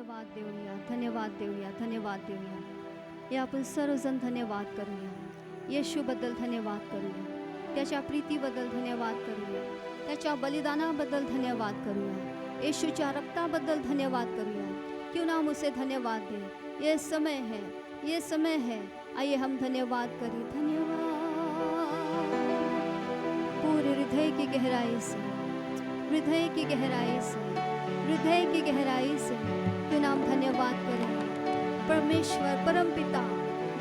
धन्यवाद देऊया, धन्यवाद देऊया, धन्यवाद देऊया. हे आपण सर्वजण धन्यवाद करूया. येशूबद्दल धन्यवाद करूया, त्याच्या प्रीतीबद्दल धन्यवाद करूया, त्याच्या बलिदानाबद्दल धन्यवाद करूया, येशूच्या रक्ताबद्दल धन्यवाद करूया. क्यों ना हम उसे धन्यवाद दें. ये समय है, ये समय है. आइए हम धन्यवाद करें. धन्यवाद पूरे हृदय की गहराई से, हृदय की गहराई से, हृदय की गहराई से क्यों ना हम धन्यवाद करें. परमेश्वर परमपिता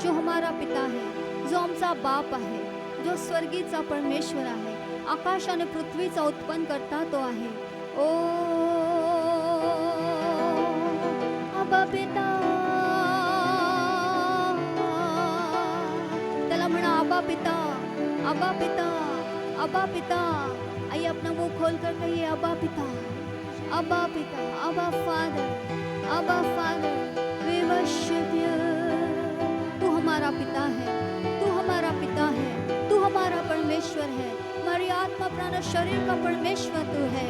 जो हमारा पिता है, जो आमचा बाप आहे, जो स्वर्गीचा परमेश्वर आहे, आकाश आणि पृथ्वीचा उत्पन्न करता तो आहे. ओ आबा पिता, त्याला म्हणा आबा पिता, आबा पिता, आबा पिता. आइए अपना मुंह खोल कर कहिए आबा पिता, आबा पिता, आबा फादर, आबा फादर. We worship you. तू हमारा पिता है, तू हमारा पिता है, तू हमारा परमेश्वर है. हमारी आत्मा प्राण शरीर का परमेश्वर तू है,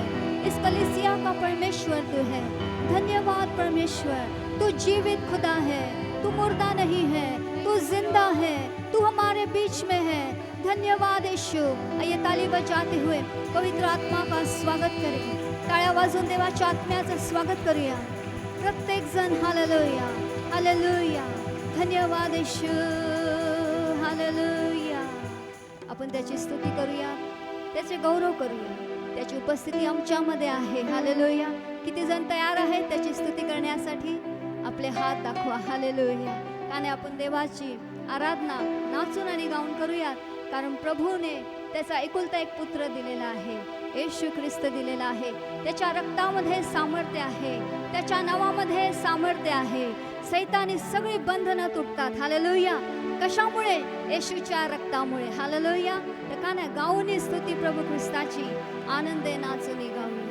इस कलीसिया का परमेश्वर तू है. धन्यवाद परमेश्वर. तू जीवित खुदा है, तू मुर्दा नहीं है, तू जिंदा है, तू हमारे बीच में है. धन्यवाद यीशु. आइए ताली बजाते हुए पवित्र आत्मा का स्वागत करें. टाळ्या वाजवून देवाच्या आत्म्याचं स्वागत करूया प्रत्येक जण. Hallelujah, hallelujah. धन्यवाद यीशु, हालेलुया. आपण त्याची स्तुती करूया, त्याचे गौरव करूया. त्याची उपस्थिती आमच्यामध्ये आहे. हालेलुया. किती जण तयार आहेत त्याची स्तुती करण्यासाठी? आपले हात दाखवा. हालेलुया. कारण आपण देवाची आराधना नाचून आणि गाऊन करूयात. कारण प्रभूने त्याचा एकुलता एक पुत्र दिलेला आहे, येशू ख्रिस्त दिलेला आहे. त्याच्या रक्तामध्ये सामर्थ्य आहे, त्याच्या नावामध्ये सामर्थ्य आहे. सैतानी सगळी बंधनं तुटतात. हालेलुया. कशामुळे? येशूच्या रक्तामुळे. हालेलुया. तर का नाही गाऊनी स्तुती प्रभू ख्रिस्ताची आनंदे नाचूनी गाऊया.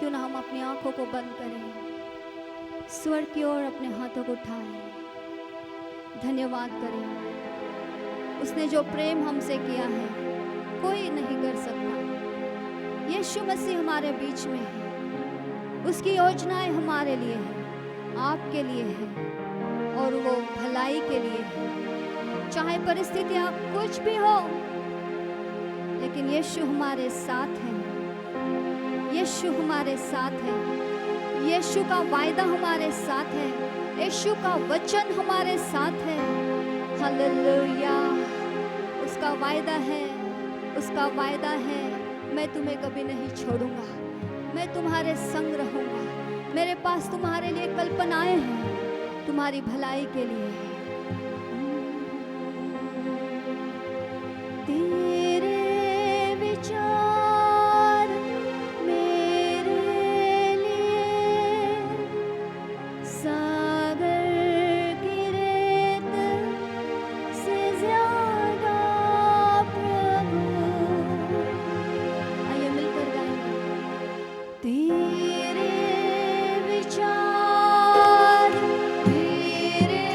क्यों ना हम अपनी आंखों को बंद करें, स्वर्ग की ओर अपने हाथों को उठाएं, धन्यवाद करें। उसने जो प्रेम हमसे किया है कोई नहीं कर सकता। यीशु मसीह हमारे बीच में है, उसकी योजनाएं हमारे लिए है, आपके लिए है, और वो भलाई के लिए है। चाहे परिस्थितियां कुछ भी हो, लेकिन यीशु हमारे साथ है, यीशु हमारे साथ है, यीशु का वायदा हमारे साथ है, यीशु का वचन हमारे साथ है। हालेलुया। उसका वायदा है, उसका वायदा है, मैं तुम्हें कभी नहीं छोड़ूंगा, मैं तुम्हारे संग रहूंगा। मेरे पास तुम्हारे लिए कल्पनाएं हैं, तुम्हारी भलाई के लिए। तेरे विचार मेरे लिए सागर की रेत से ज्यादा प्रभु। आइए मिलकर गाएंगे। तेरे विचार मेरे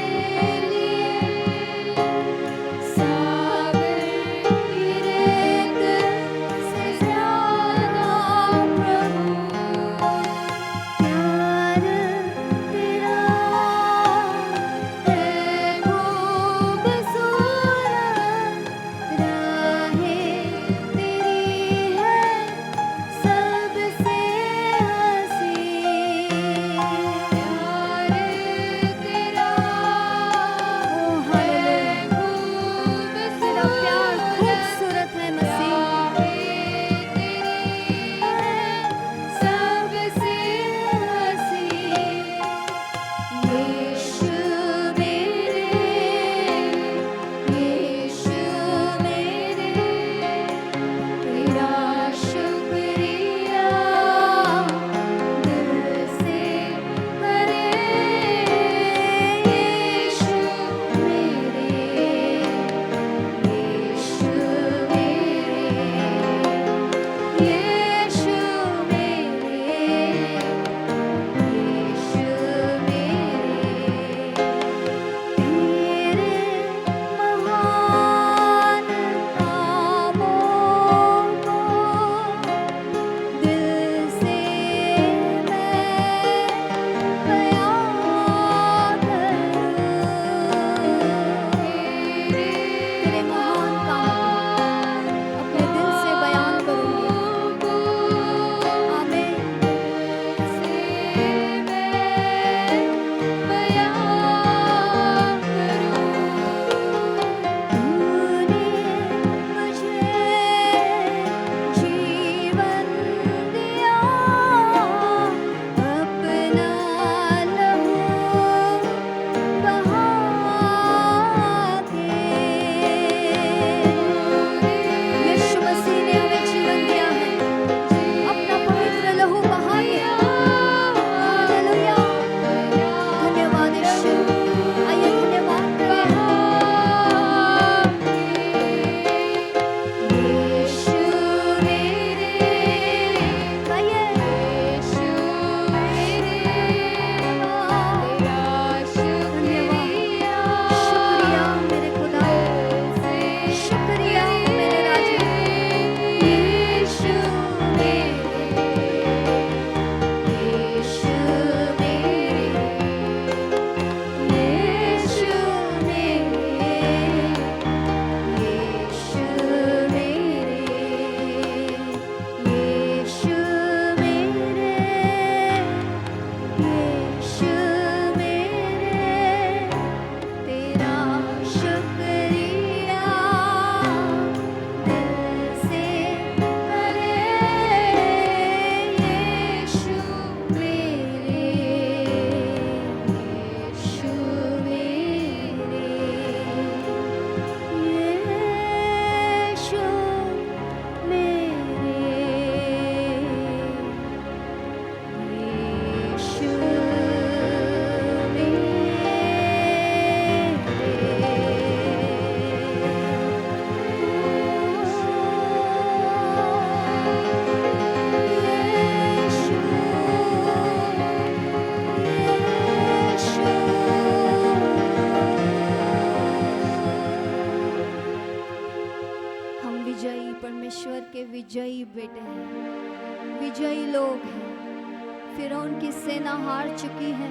कई लोग हैं, फिरौन की सेना हार चुकी है,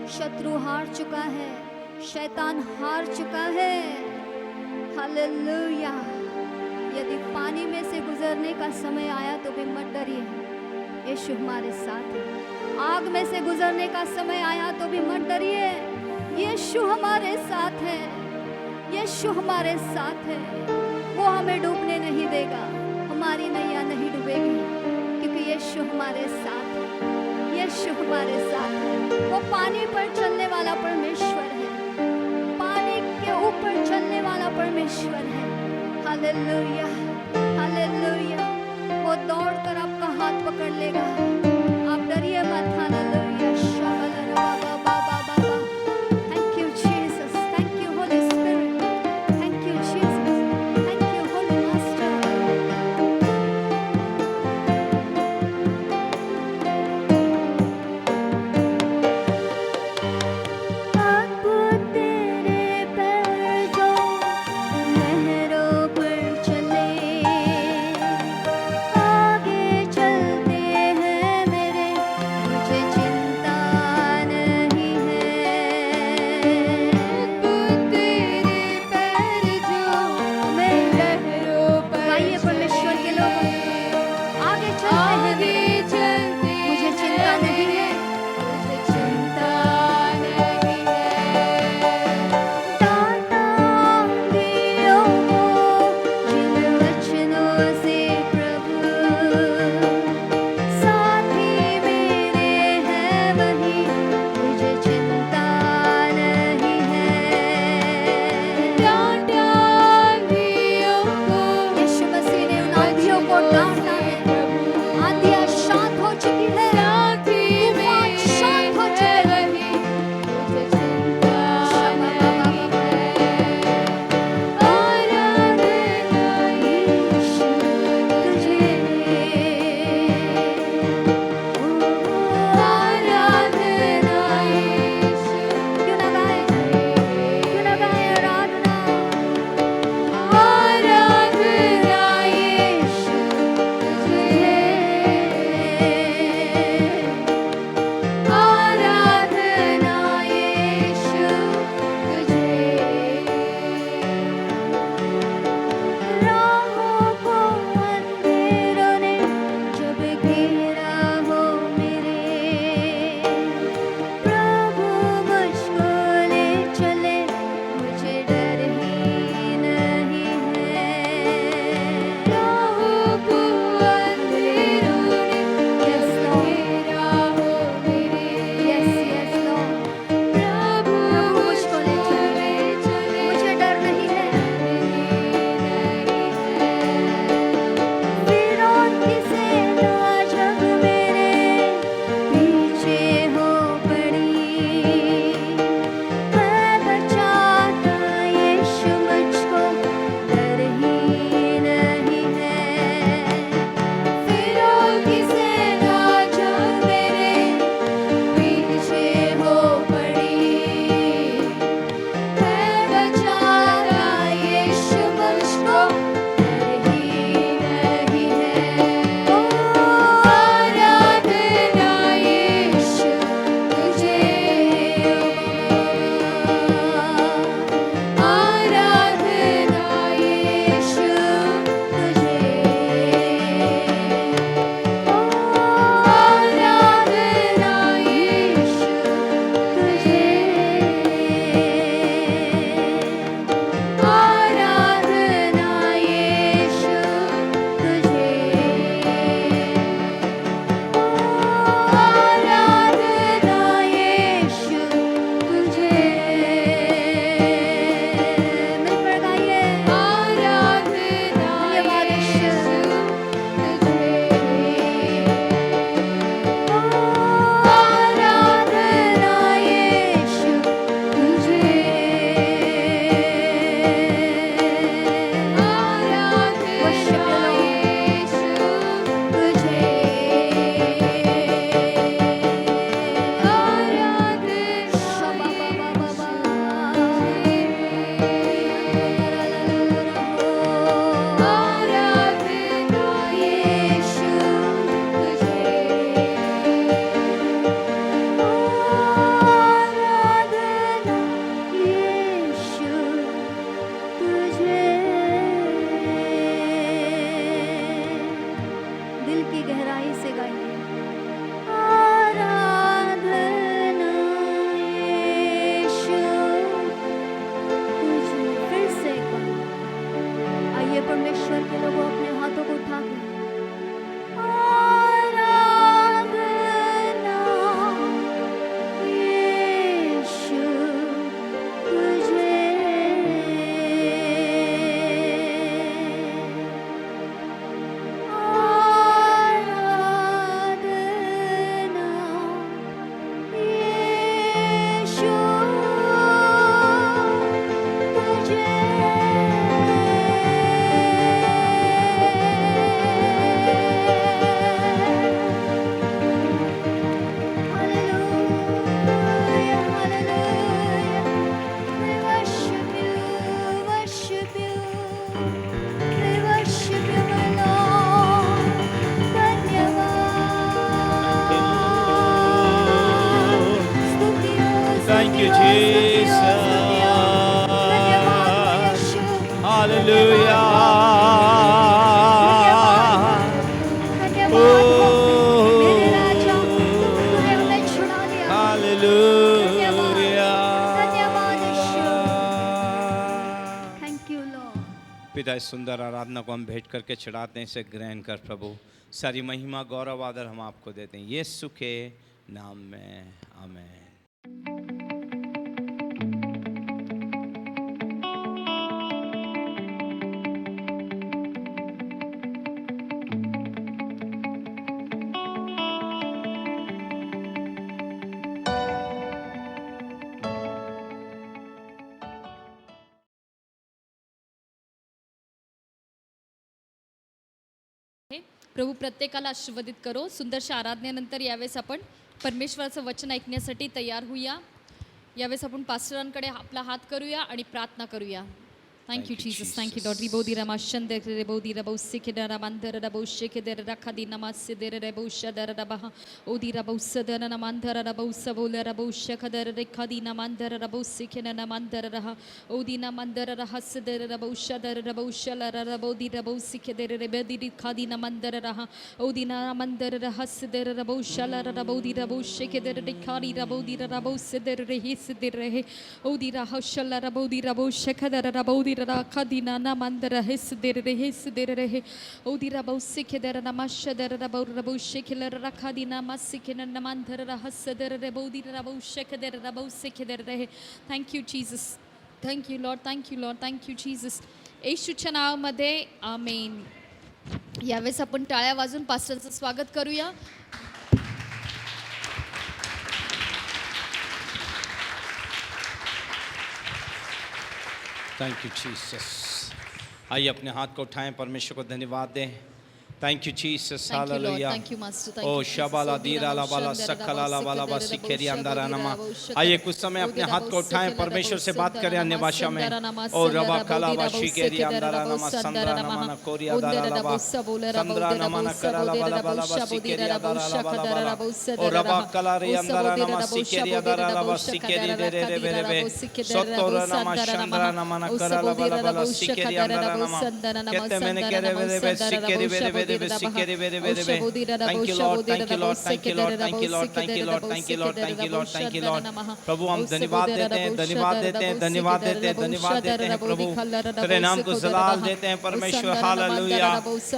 शत्रु हार चुका है, शैतान हार चुका है। हालेलुया। यदि पानी में से गुजरने का समय आया तो भी मत डरिए, यीशु हमारे साथ है। आग में से गुजरने का समय आया तो भी मत डरिए, यीशु हमारे साथ है, यीशु हमारे साथ है। वो हमें डूबने नहीं देगा, हमारी नैया नहीं डूबेगी, क्योंकि यीशु हमारे साथ है, यीशु हमारे साथ है। वो पानी पर चलने वाला परमेश्वर है, पानी के ऊपर चलने वाला परमेश्वर है। Hallelujah, hallelujah. वो दौड़कर आपका हाथ पकड़ लेगा, आप डरिए मत। हालेलुया। शाबाला बाबा बाबा बाबा। Thank you Jesus, thank you Holy Spirit, thank you Jesus, thank you holy master. अद्भुत तेरे पैर जो लहरों पर चले, आगे you, Jesus. Hallelujah. पिता इस सुंदर आराधना को हम भेंट करके चढ़ाते हैं, इसे ग्रहण कर प्रभु। सारी महिमा गौरव आदर हम आपको देते हैं यीशु के नाम में, आमीन। प्रभू प्रत्येकाला आशीर्वादित करो। सुंदरशा आराधनेनंतर यावेळेस आपण परमेश्वराचं वचन ऐकण्यासाठी तयार होऊया। यावेळेस आपण पास्टरांकडे आपला हात करूया आणि प्रार्थना करूया। Thank you, Jesus. Thank you, Lord. Ribodi Rama Shande Ribodi Rabo Sikidara Mandara Rabo Shikidara Rakadi Namasidere Rabo Shadara Rabaha Odi Rabo Sadara Namandara Rabo Savola Rabo Shakadara Rekadi Namandara Rabo Sikina Namandara Raha Odi Namandara Rahasadara Rabo Shadara Rabo Shalara Rabodi Rabo Sikidere Rebedi Kadi Namandara Raha Odi Namandara Rahasadara Rabo Shalara Rabodi Rabo Shikidere Rekadi Rabodi Rabo Sidere Rehisidere Odi Rahashala Rabodi Rabo Shakadara Rabodi Kadina Namandara Hisidere Hisidere Odira Bosikidera Namashadera Rabo Shikila Rakadina Masikina Namandara Hasadera Rebodi Rabo Shekadera Rabo Sikidere. Thank you, Jesus. Thank you, Lord. Thank you, Lord. Thank you, Jesus. येशूच्या नावामध्ये आमेन. यावेळेस आपण टाळ्या वाजवून पास्टरचं स्वागत करूया. Thank you Jesus. आइए अपने हाथ को उठाएं, परमेश्वर को धन्यवाद दें। Thank you Jesus, hallelujah. ओ शबाला दीराला बाला सकलाला बाला बसिकेरी अंदरा नमा। आइए कुछ समय अपने हाथ को उठाएं, परमेश्वर से बात करें अन्य भाषा में। ओ रबा कला बसिकेरी अंदरा नमा संद्रा नमा कोरिया दाला बा संद्रा नमा कराला बाला बाला बसिकेरी अंदरा बाला ओ रबा कला रे अंदरा नमा सिकेरी अंदरा बसिकेरी रे रे रे रे रे सत्तोर नमा चंद्रा नमा कराला बाला बाला सिकेरी अंदरा नमा कहते मैंने कह रे रे सिकेरी रे Thank you, Lord. Thank you, Lord. Thank you, Lord. Thank you, Lord. Thank you, Lord. Thank you, Lord. Thank you, Lord. Thank you, Lord. प्रभु हम धन्यवाद देते हैं, धन्यवाद देते हैं, धन्यवाद देते हैं, धन्यवाद देते हैं प्रभु। तेरे नाम को जलाल देते हैं परमेश्वर। Hallelujah,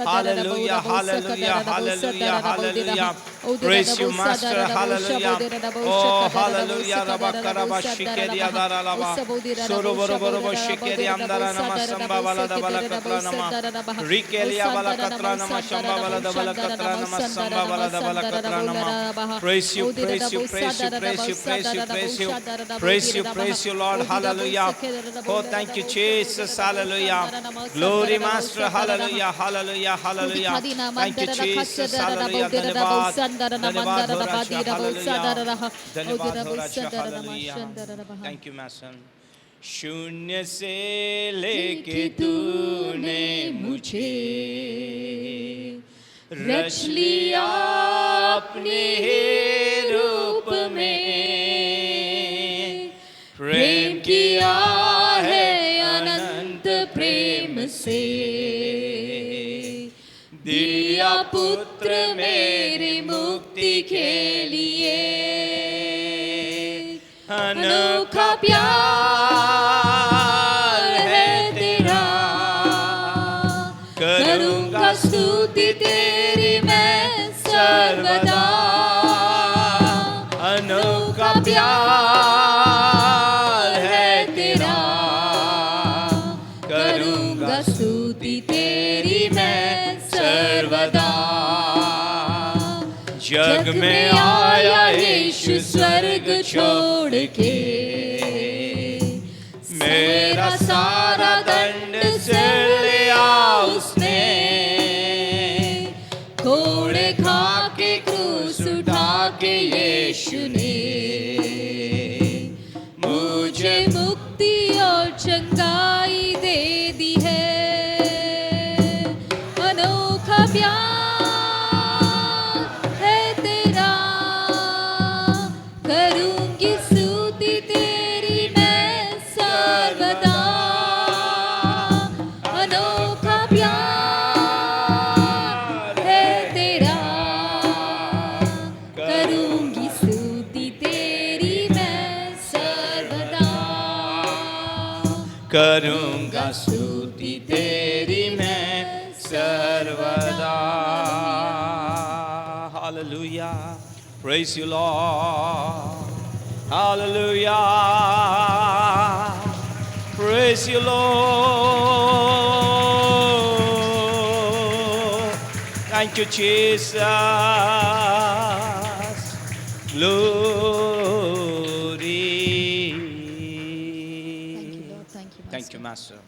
hallelujah, hallelujah, hallelujah, hallelujah. Praise you, Master. Hallelujah. Oh, hallelujah. Rabba karaba shikeri adara lava. Soro boro boro bo shikeri andara nama samba bala da bala katra nama. Rikeli abala katra nama samba bala da bala katra nama samba bala da bala katra nama. Praise you, praise you, praise you, praise you, praise you, praise you, praise you, praise you, Lord. Hallelujah. Oh, thank you, Jesus. Hallelujah. Glory, Master. Hallelujah, hallelujah, hallelujah. Thank you, Jesus. Hallelujah. धन्यवाद, धन्यवाद हो राजा, धन्यवाद हो राजा, hallelujah. Thank you मैसन। शून्य से लेके तूने मुझे रच लिया अपने रूप में, प्रेम किया है अनंत प्रेम से, दिया पुत्र मेरी मुक्ति के लिए, अनोखा प्यार है तेरा, करूँगा स्तुति तेरी मैं सर्वदा, अनोखा प्यार है तेरा, करूँगा स्तुति तेरी मैं सर्वदा। जग में आया यीशु स्वर्ग छोड़ के, मेरा सारा दंड सिर लिया उसने, घोड़े खा के क्रूस उठा के यीशु ने मुझे मुक्ति और चंगाई दे दी है, अनोखा प्यार है तेरा, करूंगी स्तुति तेरी करूँगा स्तुति तेरी मैं सर्वदा। Hallelujah, praise you Lord, hallelujah, praise you Lord, thank you Jesus, glory. Thank you master.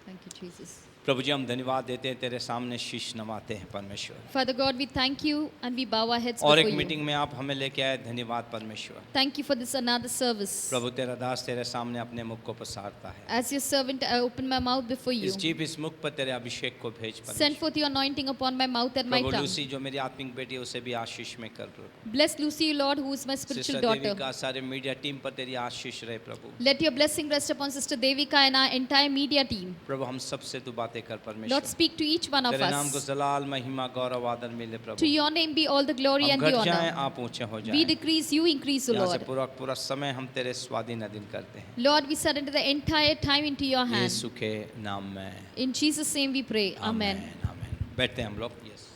Thank you, Jesus. प्रभु जी, हम धन्यवाद देते हैं, तेरे सामने शीश नवाते हैं परमेश्वर। Father God, we thank you and we bow our heads और before एक you. मीटिंग में आप हमें लेके आए, धन्यवाद परमेश्वर। Thank you for this another service. प्रभु तेरा दास तेरे सामने अपने मुख को पसारता है। As your servant, I open my mouth before you. इस जीभ इस मुख पर तेरे अभिषेक को भेज Send परमेश्वर। forth your anointing upon my mouth and my Prabhu tongue. Lucy जो मेरी आत्मिक बेटी है उसे भी आशीष में कर प्रभु। Bless Lucy, Lord, who is my spiritual sister Devi daughter. का सारे मीडिया टीम पर तेरी आशीष रहे प्रभु। Let your blessing rest upon Sister Devika and our entire media team. प्रभु हम सबसे तू बातें कर Lord, परमेश्वर। speak to each one of तेरे नाम को us. जलाल महिमा गौरव आदर मिले To Prabhu. your name be all the glory हम and the घट जाएं, honor. आप ऊंचे हो We जाएं। decrease, you increase, O यहाँ से Lord. पूरा समय हम तेरे स्वाधीन अधीन करते हैं, Lord, we surrender the entire time into your hand. यीशु के नाम में। In Jesus' name we pray. Amen. आमेन। बैठते हैं हम लोग। यस,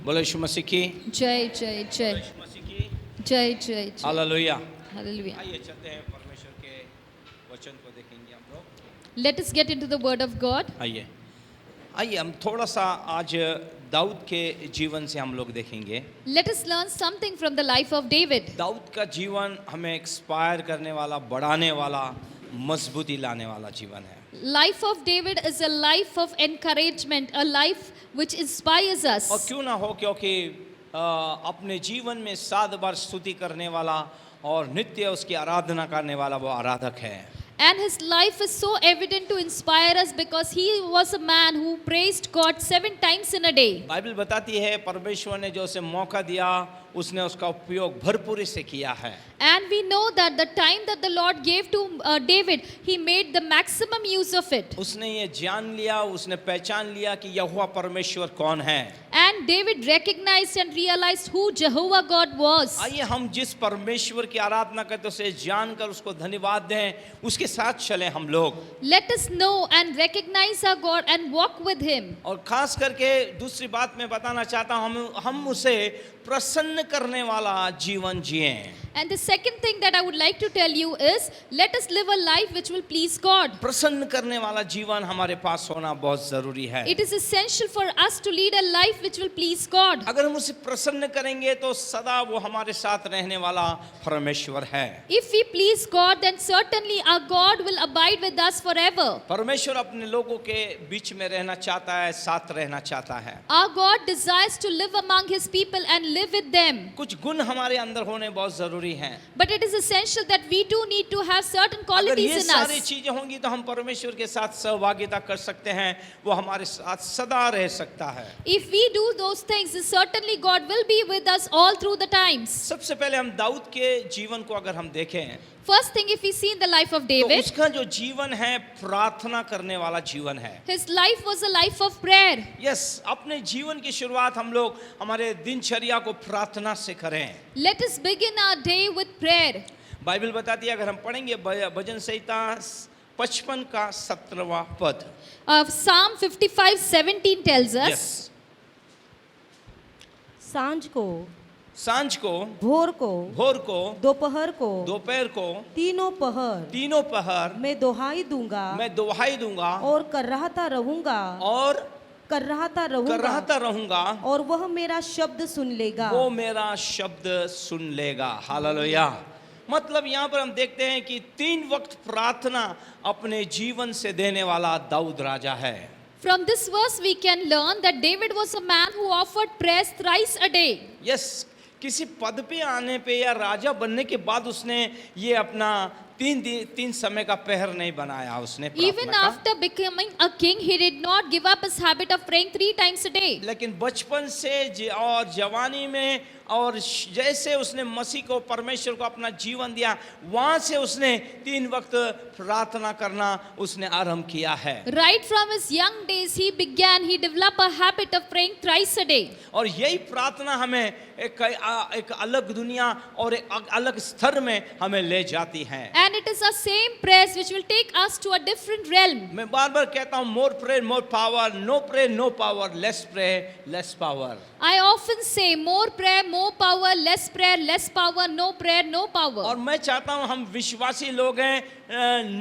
बोलो यीशु मसीह की। Jai, Jai, Jai. यीशु मसीह की। Jai, Jai, Jai. Hallelujah. Hallelujah. आइए चलते हैं, परमेश्वर के वचन को देखेंगे हम लोग। Let us get into the word of God. आइए हम थोड़ा सा आज दाऊद के जीवन से हम लोग देखेंगे। Let us learn something from the life of David. Dawood का जीवन हमें एक्सपायर करने वाला, बढ़ाने वाला, मजबूती लाने वाला जीवन है। Life of David is a life of encouragement, a life which inspires और us. क्यों ना हो, क्योंकि अपने जीवन में 7 बार स्तुति करने वाला और नित्य उसकी आराधना करने वाला वो आराधक है। And his life is so evident to inspire us because he was a man who praised God 7 times in a day. Bible बताती है परमेश्वर ने जो उसे मौका दिया उसने उसका उपयोग भरपूरी से किया है। And we know that the time that the Lord gave to David, he made the maximum use of it. उसने ये जान लिया, उसने पहचान लिया कि यहोवा परमेश्वर कौन है। And David recognized and realized who Jehovah God was. आइए हम जिस परमेश्वर की आराधना करते उसे जानकर उसको धन्यवाद दें, उसके साथ चलें हम लोग। Let us know and recognize our God and walk with him. और खास करके दूसरी बात मैं बताना चाहता हूँ, हम उसे प्रसन्न करने वाला जीवन जिएं। And the second thing that I would like to tell you is, let us live a life which will please God. प्रसन्न करने वाला जीवन हमारे पास होना बहुत जरूरी है। It is essential for us to lead a life which will please God. अगर हम उसे प्रसन्न करेंगे तो सदा वो हमारे साथ रहने वाला परमेश्वर है। If we please God, then certainly our God will abide with us forever. परमेश्वर अपने लोगों के बीच में रहना चाहता है, साथ रहना चाहता है। Our God desires to live among his people and live with them. कुछ गुण हमारे अंदर होने बहुत जरूरी हैं। But it is essential that we too need to have certain अगर qualities ये in सारी us. चीजें होंगी तो हम परमेश्वर के साथ सहभागिता कर सकते हैं, वो हमारे साथ सदा रह सकता है। If we do those things, then certainly God will be with us all through the times. सबसे पहले हम दाऊद के जीवन को अगर हम देखें First thing, if we see in the life of तो David, उसका जो जीवन है प्रार्थना करने वाला जीवन है। his life was a life of prayer. Yes, अपने जीवन की शुरुआत हम लोग हमारे दिनचर्या को प्रार्थना से करें। Let us begin our day with prayer. Bible बताती है, अगर हम पढ़ेंगे भजन संहिता 55 का 17वां पद। Psalm 55:17 tells us, यस, सांझ को, भोर को, दोपहर को, तीनों पहर मैं दुहाई दूंगा और करता रहूंगा और वह मेरा शब्द सुन लेगा। वो मेरा शब्द सुन लेगा। हालेलुया। मतलब यहाँ पर हम देखते हैं कि 3 वक्त प्रार्थना अपने जीवन से देने वाला दाऊद राजा है। from this verse we can learn that David was a man who offered prayers thrice a day. Yes, किसी पद पे आने पे या राजा बनने के बाद उसने ये अपना 3 समय का पहर नहीं बनाया उसने Even प्रार्थना का। after becoming a king, he did not give up his habit of praying 3 times a day. लेकिन बचपन से और जवानी में और जैसे उसने मसीह को, परमेश्वर को अपना जीवन दिया, वहां से उसने 3 वक्त प्रार्थना करना उसने आरंभ किया है। Right from his young days, he developed a habit of praying thrice a day. और यही प्रार्थना हमें एक अलग दुनिया और एक अलग स्तर में हमें ले जाती है। And it is our same prayers which will take us to a different realm. मैं बार बार कहता हूँ, more prayer more power, no pray no power, less pray less power. I often say more prayer, more power, less prayer, less power, no prayer, no power. और मैं चाहता हूँ हम विश्वासी लोग हैं,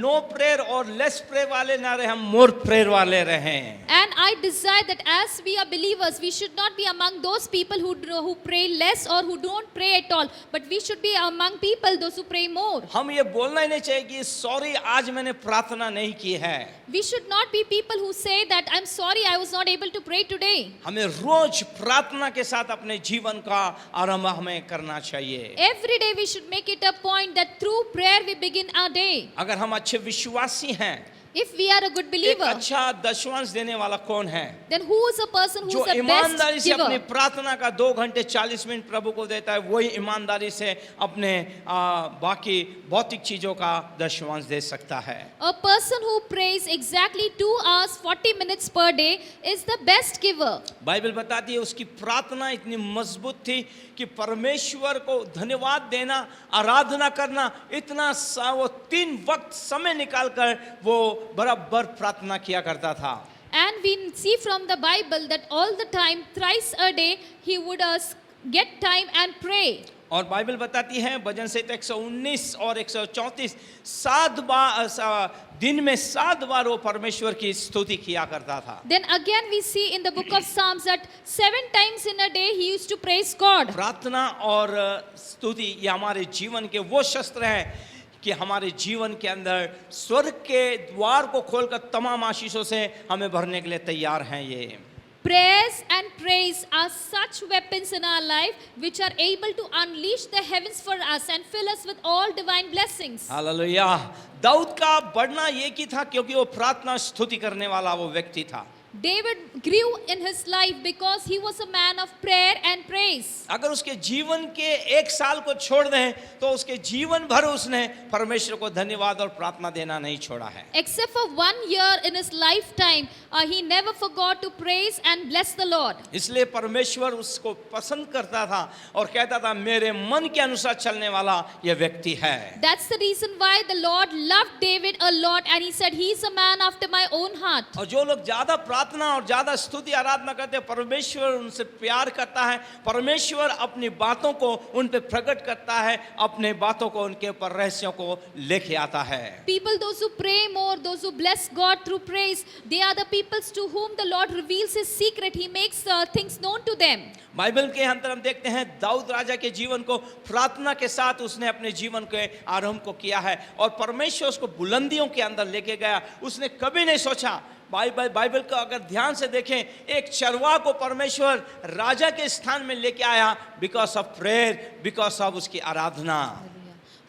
नो प्रेयर और लेस प्रेयर वाले ना रहे, हम मोर प्रेयर वाले रहें. And I desire that as we are believers, we should not be among those people who pray less or who don't pray at all, but we should be among people those who pray more. हम ये बोलना ही नहीं चाहिए कि sorry आज मैंने प्रार्थना नहीं की है. We should not be people who say that I'm sorry I was not able to pray today. हमें रोज प्रार्थना के साथ अपने जीवन का आरंभ हमें करना चाहिए. Every day we should make it a point that through prayer we begin our day. अगर हम अच्छे विश्वासी हैं, If we are a good एक believer, अच्छा दशवांश देने वाला कौन है? then who is a person who जो is a ईमानदारी best से अपनी giver? प्रार्थना का 2 घंटे 40 मिनट प्रभु को देता है, वही ईमानदारी से अपने बाकी भौतिक चीजों का दशवांश दे सकता है. A person who prays exactly 2 hours 40 minutes per day is the best giver. Bible बताती है उसकी प्रार्थना इतनी मजबूत थी कि परमेश्वर को धन्यवाद देना, आराधना करना, इतना वो 3 वक्त समय निकालकर वो बराबर प्रार्थना किया करता था. And we see from the Bible that all the time, thrice a day, he would get time and pray. और बाइबल बताती है भजन संहिता 119 और 134 7 बार दिन में 7 बार वो परमेश्वर की स्तुति किया करता था. Then again we see in the book of Psalms that 7 times in a day he used to praise God. प्रार्थना और स्तुति ये हमारे जीवन के वो शस्त्र हैं कि हमारे जीवन के अंदर स्वर्ग के द्वार को खोलकर तमाम आशीषों से हमें भरने के लिए तैयार हैं. ये Prayers and praise are such weapons in our life which are able to unleash the heavens for us and fill us with all divine blessings. Hallelujah. दाऊद का बढ़ना ये की था क्योंकि वो प्रार्थना स्तुति करने वाला वो व्यक्ति था. David grew in his life because he was a man of prayer and praise. अगर उसके जीवन के 1 साल को छोड़ दें तो उसके जीवन भर उसने परमेश्वर को धन्यवाद और प्रार्थना देना नहीं छोड़ा है. Except for 1 year in his lifetime, he never forgot to praise and bless the Lord. इसलिए परमेश्वर उसको पसंद करता था और कहता था मेरे मन के अनुसार चलने वाला यह व्यक्ति है. That's the reason why the Lord loved David a lot and he said he is a man after my own heart. और जो लोग ज्यादा प्रार्थना और ज्यादा स्तुति आराधना करते हैं, परमेश्वर उनसे प्यार करता है. परमेश्वर अपनी बातों को उन पे प्रकट करता है, अपने बातों को उनके ऊपर रहस्यों को लेके आता है. People, those who pray more, those who bless God through praise, they are the peoples to whom the Lord reveals his secret. He makes things known to them. Bible के अंदर हम देखते हैं दाऊद राजा के जीवन को प्रार्थना के साथ उसने अपने जीवन के आरंभ को किया है और परमेश्वर उसको बुलंदियों के अंदर लेके गया. उसने कभी नहीं सोचा, बाइबल को अगर ध्यान से देखें, एक चरवाहा को परमेश्वर राजा के स्थान में लेके आया because of prayer, because of उसकी आराधना.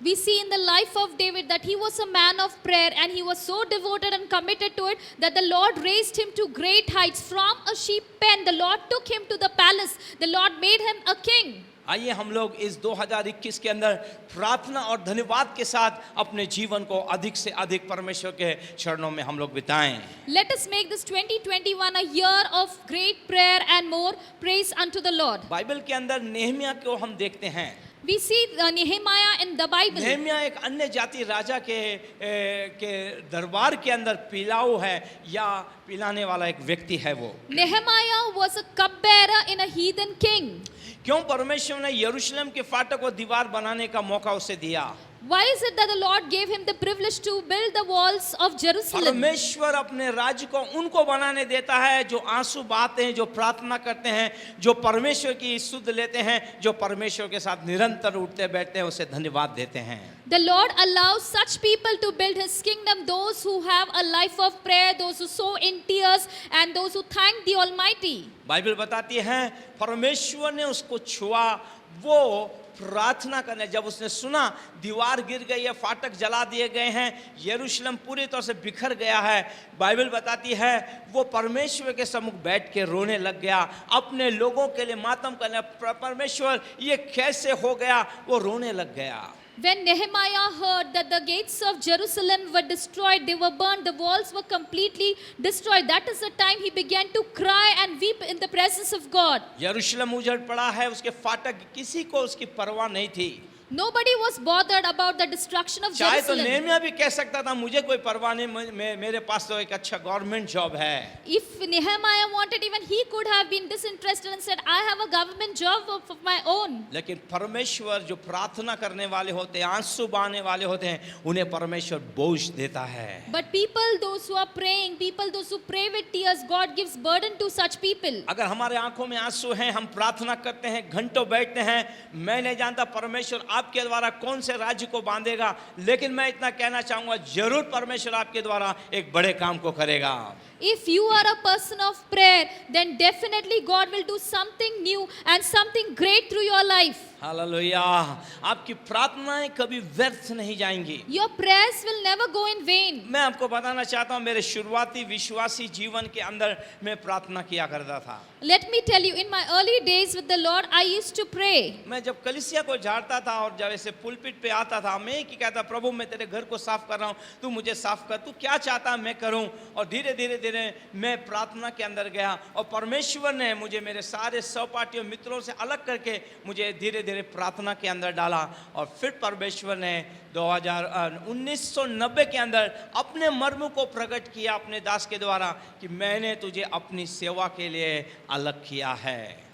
We see in the life of David that he was a man of prayer and he was so devoted and committed to it that the Lord raised him to great heights. From a sheep pen, the Lord took him to the palace. The Lord made him a king. आइए हम लोग इस 2021 के अंदर प्रार्थना और धन्यवाद के साथ अपने जीवन को अधिक से अधिक परमेश्वर के चरणों में हम लोग बिताएं. Let us make this 2021 a year of great prayer and more praise unto the Lord. Bible के अंदर नेहमिया को हम देखते हैं. We see Nehemiah in the Bible. Nehemiah एक अन्य जाति राजा के दरबार के अंदर पिलाऊ है या पिलाने वाला एक व्यक्ति है. वो Nehemiah was a cupbearer in a heathen king. क्यों परमेश्वर ने यरूशलेम के फाटक को दीवार बनाने का मौका उसे दिया? Why is it that the Lord gave him the privilege to build the walls of Jerusalem? परमेश्वर अपने राज्य को उनको बनाने देता है जो आंसू बहाते हैं, जो प्रार्थना करते हैं, जो परमेश्वर की सुध लेते हैं, जो परमेश्वर के साथ निरंतर उठते बैठते हैं, उसे धन्यवाद देते हैं. The Lord allows such people to build his kingdom, those who have a life of prayer, those who sow in tears and those who thank the Almighty. Bible बताती है परमेश्वर ने उसको छुआ, वो प्रार्थना करने, जब उसने सुना दीवार गिर गई है, फाटक जला दिए गए हैं, यरूशलेम पूरी तरह से बिखर गया है, बाइबल बताती है वो परमेश्वर के सम्मुख बैठ के रोने लग गया, अपने लोगों के लिए मातम करने, परमेश्वर ये कैसे हो गया, वो रोने लग गया. When Nehemiah heard that the gates of Jerusalem were destroyed, they were burned, the walls were completely destroyed, that is the time he began to cry and weep in the presence of God. यरूशलेम उजड़ पड़ा है, उसके फाटक किसी को उसकी परवाह नहीं थी. Nobody was bothered about the destruction of चाहे तो Jerusalem. नेहमिया भी कह सकता था मुझे कोई परवाह नहीं, मेरे पास तो एक अच्छा गवर्नमेंट जॉब है. If Nehemiah wanted, even he could have been disinterested and said, I have a government job of my own. लेकिन परमेश्वर जो प्रार्थना करने वाले होते हैं, आंसू बहाने वाले होते हैं, उन्हें परमेश्वर बोझ देता है. But people, those who are praying, people, those who pray with tears, God gives burden to such people. अगर हमारे आंखों में आंसू हैं, हम प्रार्थना करते हैं, घंटों बैठते हैं, मैं नहीं जानता परमेश्वर आपके द्वारा कौन से राज्य को बांधेगा, लेकिन मैं इतना कहना चाहूंगा जरूर परमेश्वर आपके द्वारा एक बड़े काम को करेगा. If you are a person of prayer, then definitely God will do something new and something great through your life. Hallelujah. आपकी प्रार्थनाएं कभी व्यर्थ नहीं जाएंगी. Your prayers will never go in vain. मैं आपको बताना चाहता हूं, मेरे शुरुआती विश्वासी जीवन के अंदर मैं प्रार्थना किया करता था. Let me tell you, in my early days with the Lord, I used to pray. मैं जब कलीसिया को झाड़ता था और जब ऐसे पुलपिट पे आता था, मैं ही कहता, प्रभु मैं तेरे घर को साफ कर रहा हूँ, तू मुझे साफ कर, तू क्या चाहता मैं करूँ. और धीरे धीरे धीरे मैं प्रार्थना के अंदर गया और परमेश्वर ने मुझे मेरे सारे सहपाठियों मित्रों से अलग करके मुझे धीरे धीरे प्रार्थना के अंदर डाला. और फिर परमेश्वर ने 1990 के अंदर अपने मर्म को प्रकट किया अपने दास के द्वारा कि मैंने तुझे अपनी सेवा के लिए अलग किया है.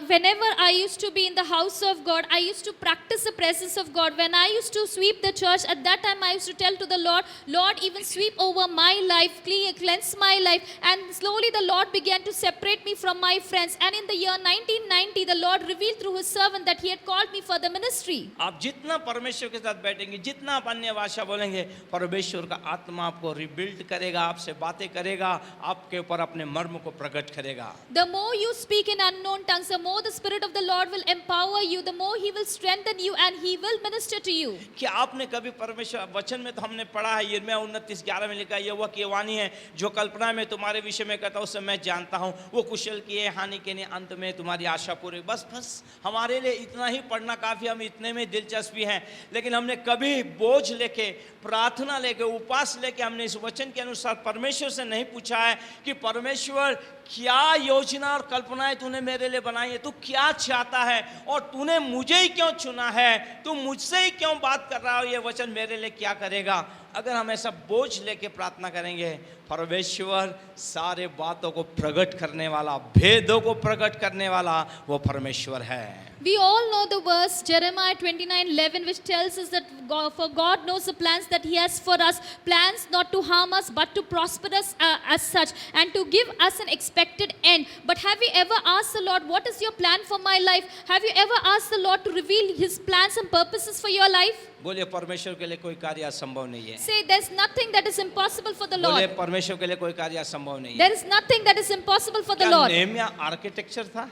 Whenever I used to be in the house of God, I used to practice the presence of God. When I used to sweep the church, at that time I used to tell to the Lord, Lord, even sweep over my life, cleanse my life. And slowly the Lord began to separate me from my friends. And in the year 1990, the Lord revealed through His servant that He had called me for the ministry. आप जितना परमेश्वर के साथ बैठेंगे, जितना आप अन्य भाषा बोलेंगे, परमेश्वर का आत्मा आपको रिबिल्ड करेगा, आपसे बातें करेगा, आपके ऊपर अपने मर्म को प्रकट करेगा. The more you speak in unknown tongues, the more the Spirit of the Lord will empower you, the more He will strengthen you and He will minister to you. क्या आपने कभी परमेश्वर वचन में तो हमने पढ़ा है, यिर्मयाह 29:11 में लिखा है, यहोवा की वाणी है जो कल्पना में तुम्हारे विषय में कहता उसे मैं जानता हूँ, वो कुशल की है, हानि के नहीं, अंत में तुम्हारी आशा पूरी. बस हमारे लिए इतना ही पढ़ना काफी, हम इतने में दिलचस्पी हैं. लेकिन हमने कभी बोझ लेके, प्रार्थना लेके, उपास लेके हमने इस वचन के अनुसार परमेश्वर से नहीं पूछा है कि परमेश्वर क्या योजना और कल्पनाएं तूने मेरे लिए बनाई है, तू क्या चाहता है और तूने मुझे ही क्यों चुना है, तू मुझसे ही क्यों बात कर रहा है, ये वचन मेरे लिए क्या करेगा. अगर हम ऐसा बोझ लेके प्रार्थना करेंगे, परमेश्वर सारे बातों को प्रकट करने वाला, भेदों को प्रकट करने वाला वो परमेश्वर है. We all know the verse Jeremiah 29:11, which tells us that for God knows the plans that He has for us, plans not to harm us but to prosper us as such and to give us an expected end. But have you ever asked the Lord, what is your plan for my life? Have you ever asked the Lord to reveal His plans and purposes for your life? बोलिए परमेश्वर के लिए कोई कार्य असंभव नहीं है. Say, there's nothing that is impossible for the बोलिए Lord. परमेश्वर के लिए कोई कार्य असंभव नहीं है. There is nothing that is impossible for the क्या Lord. नेहमिया आर्किटेक्चर था?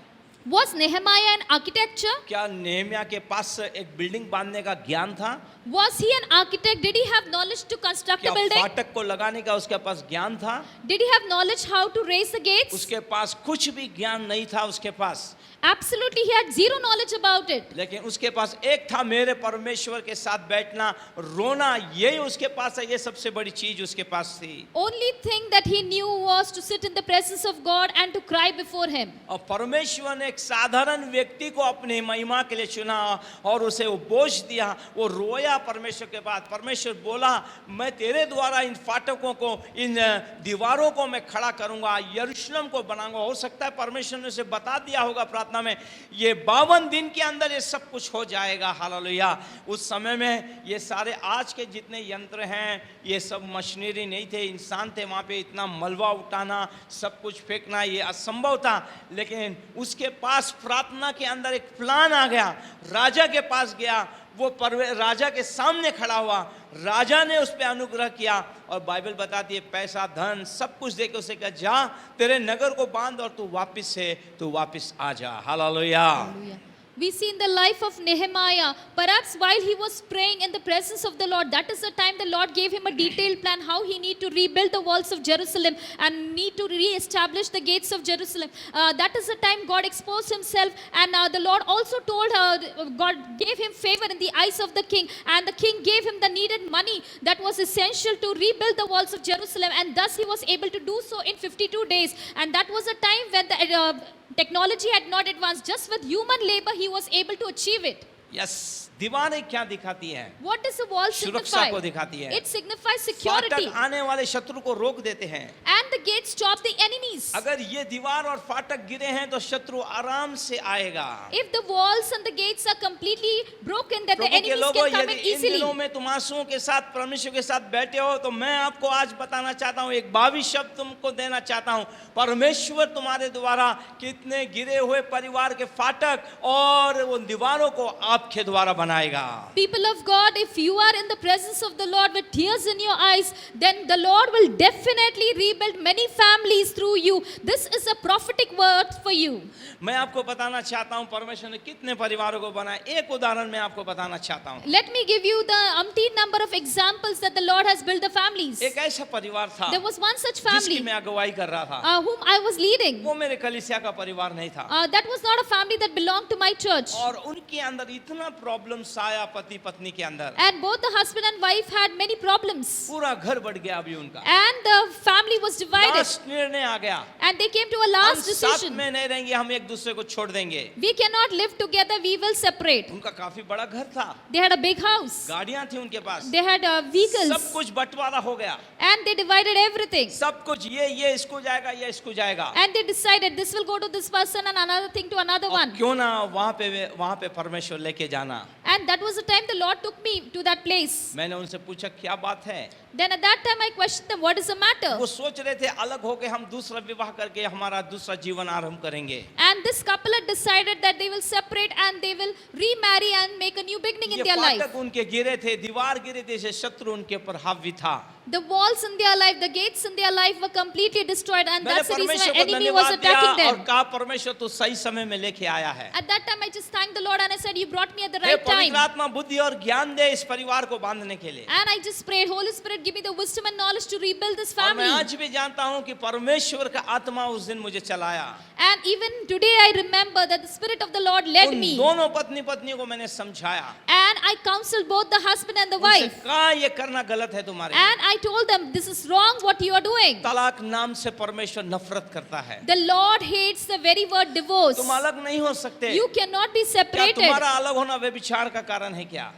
Was Nehemiah an architecture? क्या नेहमिया के पास एक बिल्डिंग बांधने का ज्ञान था? Was he an architect? Did he have knowledge to construct क्या a building? फाटक को लगाने का उसके पास ज्ञान था? Did he have knowledge how to raise the gates? उसके पास कुछ भी ज्ञान नहीं था उसके पास. Absolutely, he had zero knowledge about it. लेकिन उसके पास एक था, मेरे परमेश्वर के साथ बैठना, रोना, यही उसके पास है. ये सबसे बड़ी चीज उसके पास थी. Only thing that he knew was to sit in the presence of God and to cry before Him. और परमेश्वर ने एक साधारण व्यक्ति को अपनी महिमा के लिए चुना और उसे वो बोझ दिया. वो रोया परमेश्वर के बाद. परमेश्वर बोला, मैं तेरे द्वारा इन फाटकों को, इन दीवारों को मैं खड़ा करूंगा, यरूशलेम को बनाऊंगा. हो सकता है परमेश्वर ने उसे बता दिया होगा प्रार्थना में, ये 52 दिन के अंदर ये सब कुछ हो जाएगा. हालेलुया. उस समय में ये सारे आज के जितने यंत्र हैं, ये सब मशीनरी नहीं थे, इंसान थे. वहां पे इतना मलबा उठाना, सब कुछ फेंकना, ये असंभव था. लेकिन उसके पास प्रार्थना के अंदर एक प्लान आ गया. राजा के पास गया, वो राजा के सामने खड़ा हुआ, राजा ने उस पर अनुग्रह किया और बाइबल बताती है पैसा, धन, सब कुछ देके उसे कहा, जा तेरे नगर को बांध और तू वापस आ जा. Hallelujah. We see in the life of Nehemiah, perhaps while he was praying in the presence of the Lord, that is the time the Lord gave him a detailed plan how he need to rebuild the walls of Jerusalem and need to re-establish the gates of Jerusalem. That is the time God exposed Himself, and the Lord also told God gave him favor in the eyes of the king, and the king gave him the needed money that was essential to rebuild the walls of Jerusalem, and thus he was able to do so in 52 days. And that was a time when the technology had not advanced. Just with human labor he was able to achieve it. Yes, दीवारें क्या दिखाती हैं? What does the wall सुरक्षा signify? को दिखाती है। It signifies security. फाटक आने वाले शत्रु को रोक देते हैं। And the gates stop the enemies. अगर ये दीवार और फाटक गिरे हैं तो शत्रु आराम से आएगा। If the walls and the gates are completely broken, that the प्रभु के enemies लोगों, can come यदि in इन easily. दिनों में तुम आंसुओं के साथ परमेश्वर के साथ बैठे हो तो मैं आपको आज बताना चाहता हूँ, एक भावी शब्द तुमको देना चाहता हूँ। परमेश्वर तुम्हारे द्वारा कितने गिरे हुए परिवार के फाटक और उन दीवारों को आपके द्वारा बनाएगा। People of God, if you are in the presence of the Lord with tears in your eyes, then the Lord will definitely rebuild many families through you. This is a prophetic word for you. मैं आपको बताना चाहता हूँ परमेश्वर ने कितने परिवारों को बनाया। एक उदाहरण मैं आपको बताना चाहता हूँ। Let me give you the umpteen number of examples that the Lord has built the families. एक ऐसा परिवार था There was one such जिसकी family मैं अगुवाई कर रहा था। whom I was leading. वो मेरे कलीसिया का परिवार नहीं था। That was not a family that belonged to my church. और उनके अंदर इतना प्रॉब्लम्स आया पति पत्नी के अंदर। And both the husband and wife had many problems. पूरा घर बढ़ गया अभी उनका। And the family was divided. Last निर्णय आ गया। And they came to a हम last साथ decision. में नहीं रहेंगे, हम एक दूसरे को छोड़ देंगे। We cannot live together, we will separate. उनका काफी बड़ा घर था, They had a big house. गाड़ियां थी उनके पास, They had सब vehicles. कुछ बंटवारा हो गया। And they divided everything. सब कुछ ये इसको जाएगा, ये इसको जाएगा। And they decided this will go to this person and another thing to another और one. क्यों ना वहां पे परमेश्वर लेके जाना। And that was the time the Lord took me to that place. मैंने उनसे पूछा क्या बात है। Then at that time I questioned them, what is the matter? वो सोच रहे थे अलग होके हम दूसरा विवाह करके हमारा दूसरा जीवन आरंभ करेंगे। And this couple had decided that they will separate and they will remarry and make a new beginning in ये their life. फाटक उनके गिरे थे, दीवार गिरे थे, जैसे शत्रु उनके ऊपर हावी था। The walls in their life, the gates in their life were completely destroyed, and मैंने that's the reason परमेश्वर why को enemy was धन्यवाद दिया attacking और them. कहा परमेश्वर तू सही समय में लेके आया है। At that time I just thanked the Lord and I said, you brought me at the hey right पवित्र time. आत्मा बुद्धि और ज्ञान दे इस परिवार को बांधने के लिए। And I just prayed, Holy Spirit, give me the wisdom and knowledge to rebuild this और मैं family. आज भी जानता हूँ कि परमेश्वर का आत्मा उस दिन मुझे चलाया। And even today I remember that the Spirit of the Lord led उन me. दोनों पत्नियों को मैंने समझाया। And I counseled both the husband and the उनसे wife. कहा ये करना गलत है तुम्हारे। And I told them, this is wrong what you are doing. तलाक नाम से परमेश्वर नफरत करता है। The Lord hates the very word divorce. तुम अलग नहीं हो सकते। You cannot be क्या separated. तुम्हारा अलग होना व्यभिचार का कारण है क्या?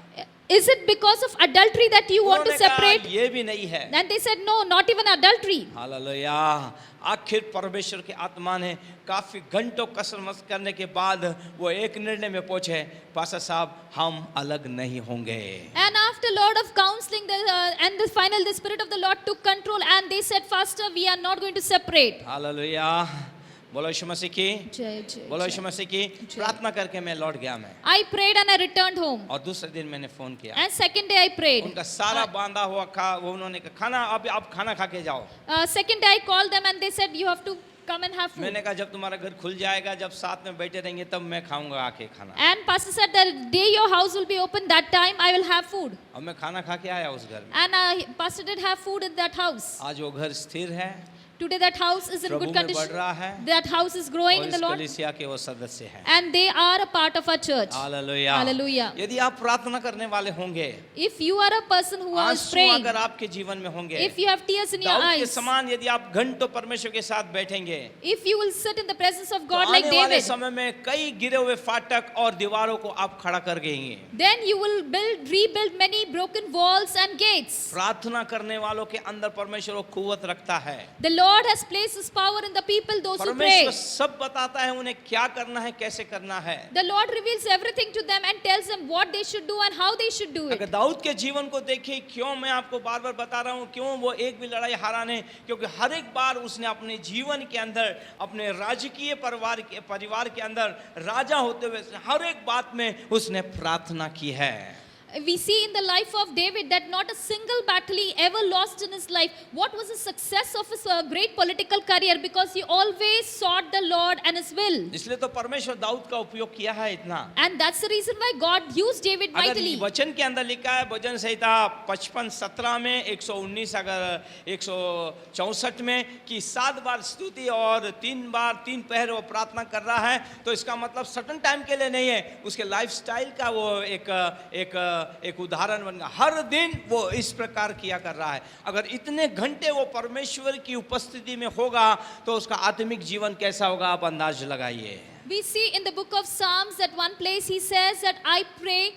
Is it because of adultery that you want to उन्होंने कहा, separate? ये भी नहीं है। And they said, no, not even adultery. Hallelujah. आखिर परमेश्वर की आत्मा ने काफी घंटों कसरत करने के बाद वो एक निर्णय में पहुंचे, पास्टर साहब हम अलग नहीं होंगे। And after a lot of counseling, and the final, the Spirit of the Lord took control, and they said, Pastor, we are not going to separate. Hallelujah. बोलो यीशु मसीह की, बोलो यीशु मसीह की। प्रार्थना करके मैं लौट गया मैं। I prayed and I returned home. और दूसरे दिन मैंने फोन किया। And second day I prayed. उनका सारा बांधा हुआ वो उन्होंने कहा खाना अब आप खाना खा के जाओ। Second day I called them and they said, you have to come and have food. मैंने कहा जब तुम्हारा घर खुल जाएगा, जब साथ में बैठे रहेंगे तब मैं खाऊंगा आके खाना। And Pastor said, the day your house will be open, that time I will have food. अब मैं खाना खा के आया उस घर में। And Pastor did have food in that house. आज वो घर स्थिर है, Today that house is in Prabhu good में बढ़ condition. रहा है That house is growing और in इस the Lord. कलीसिया के वो सदस्य हैं। And they are a part of our church. Hallelujah. Hallelujah. यदि आप प्रार्थना करने वाले होंगे, If you are a person who is आंसू praying, अगर आपके जीवन में होंगे, if you have tears in your Dawood के eyes, समान यदि आप घंटों परमेश्वर के साथ बैठेंगे, if you will sit in the presence of तो God like आने वाले David, समय में कई गिरे हुए फाटक और दीवारों को आप खड़ा कर गएंगे। then you will rebuild many broken walls and gates. प्रार्थना करने वालों के अंदर परमेश्वर वो कुव्वत रखता है। The Lord has placed His power in the people, those who pray. परमेश्वर सब बताता है उन्हें क्या करना है, कैसे करना है। The Lord reveals everything to them and tells them what they should do and how they should do अगर it. दाऊद के जीवन को देखें, क्यों मैं आपको बार बार बता रहा हूँ, क्यों वो एक भी लड़ाई हारा नहीं, क्योंकि हर एक बार उसने अपने जीवन के अंदर, अपने राजकीय परिवार के अंदर राजा होते हुए हर एक बात में उसने प्रार्थना की है। We see in the life of David that not a single battle he ever lost in his life. What was the success of his great political career? Because he always sought the Lord and His will. इसलिए तो परमेश्वर दाऊद का उपयोग किया है इतना। And that's the reason why God used David अगर mightily. वचन के अंदर लिखा है भजन संहिता 55:17 में 119 अगर 164 में कि 7 बार स्तुति और 3 बार 3 पहर वो प्रार्थना कर रहा है, तो इसका मतलब सटन टाइम के लिए नहीं है, उसके लाइफस्टाइल का वो एक उदाहरण बन गया। हर दिन वो इस प्रकार किया कर रहा है। अगर इतने घंटे वो परमेश्वर की उपस्थिति में होगा तो उसका आत्मिक जीवन कैसा होगा आप अंदाज लगाइए। We see in the book of Psalms that one place he says that I pray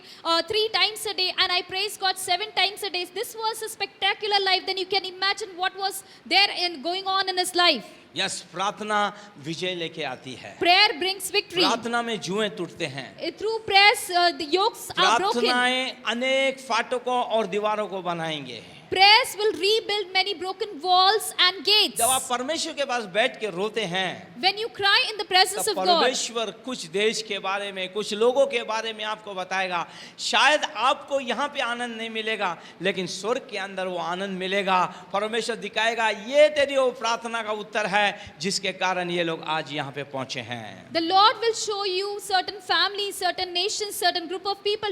3 times a day and I praise God 7 times a day. This was a spectacular life. Then you can imagine what was there in going on in his life. Yes, प्रार्थना विजय लेके आती है। Prayer brings victory. प्रार्थना में जुएं टूटते हैं। Through prayers, the yokes are broken. प्रार्थनाएं अनेक फाटकों और दीवारों को बनाएंगे। Prayers will rebuild many broken walls and gates. जब आप परमेश्वर के पास बैठ के रोते हैं, When you cry in the presence तब of God, परमेश्वर कुछ देश के बारे में, कुछ लोगों के बारे में आपको बताएगा। शायद आपको यहाँ पे आनंद नहीं मिलेगा, लेकिन स्वर्ग के अंदर वो आनंद मिलेगा। परमेश्वर दिखाएगा ये तेरी वो प्रार्थना का उत्तर है जिसके कारण ये लोग आज यहाँ पे पहुंचे हैं। the Lord will show you certain families, certain nations, certain group of people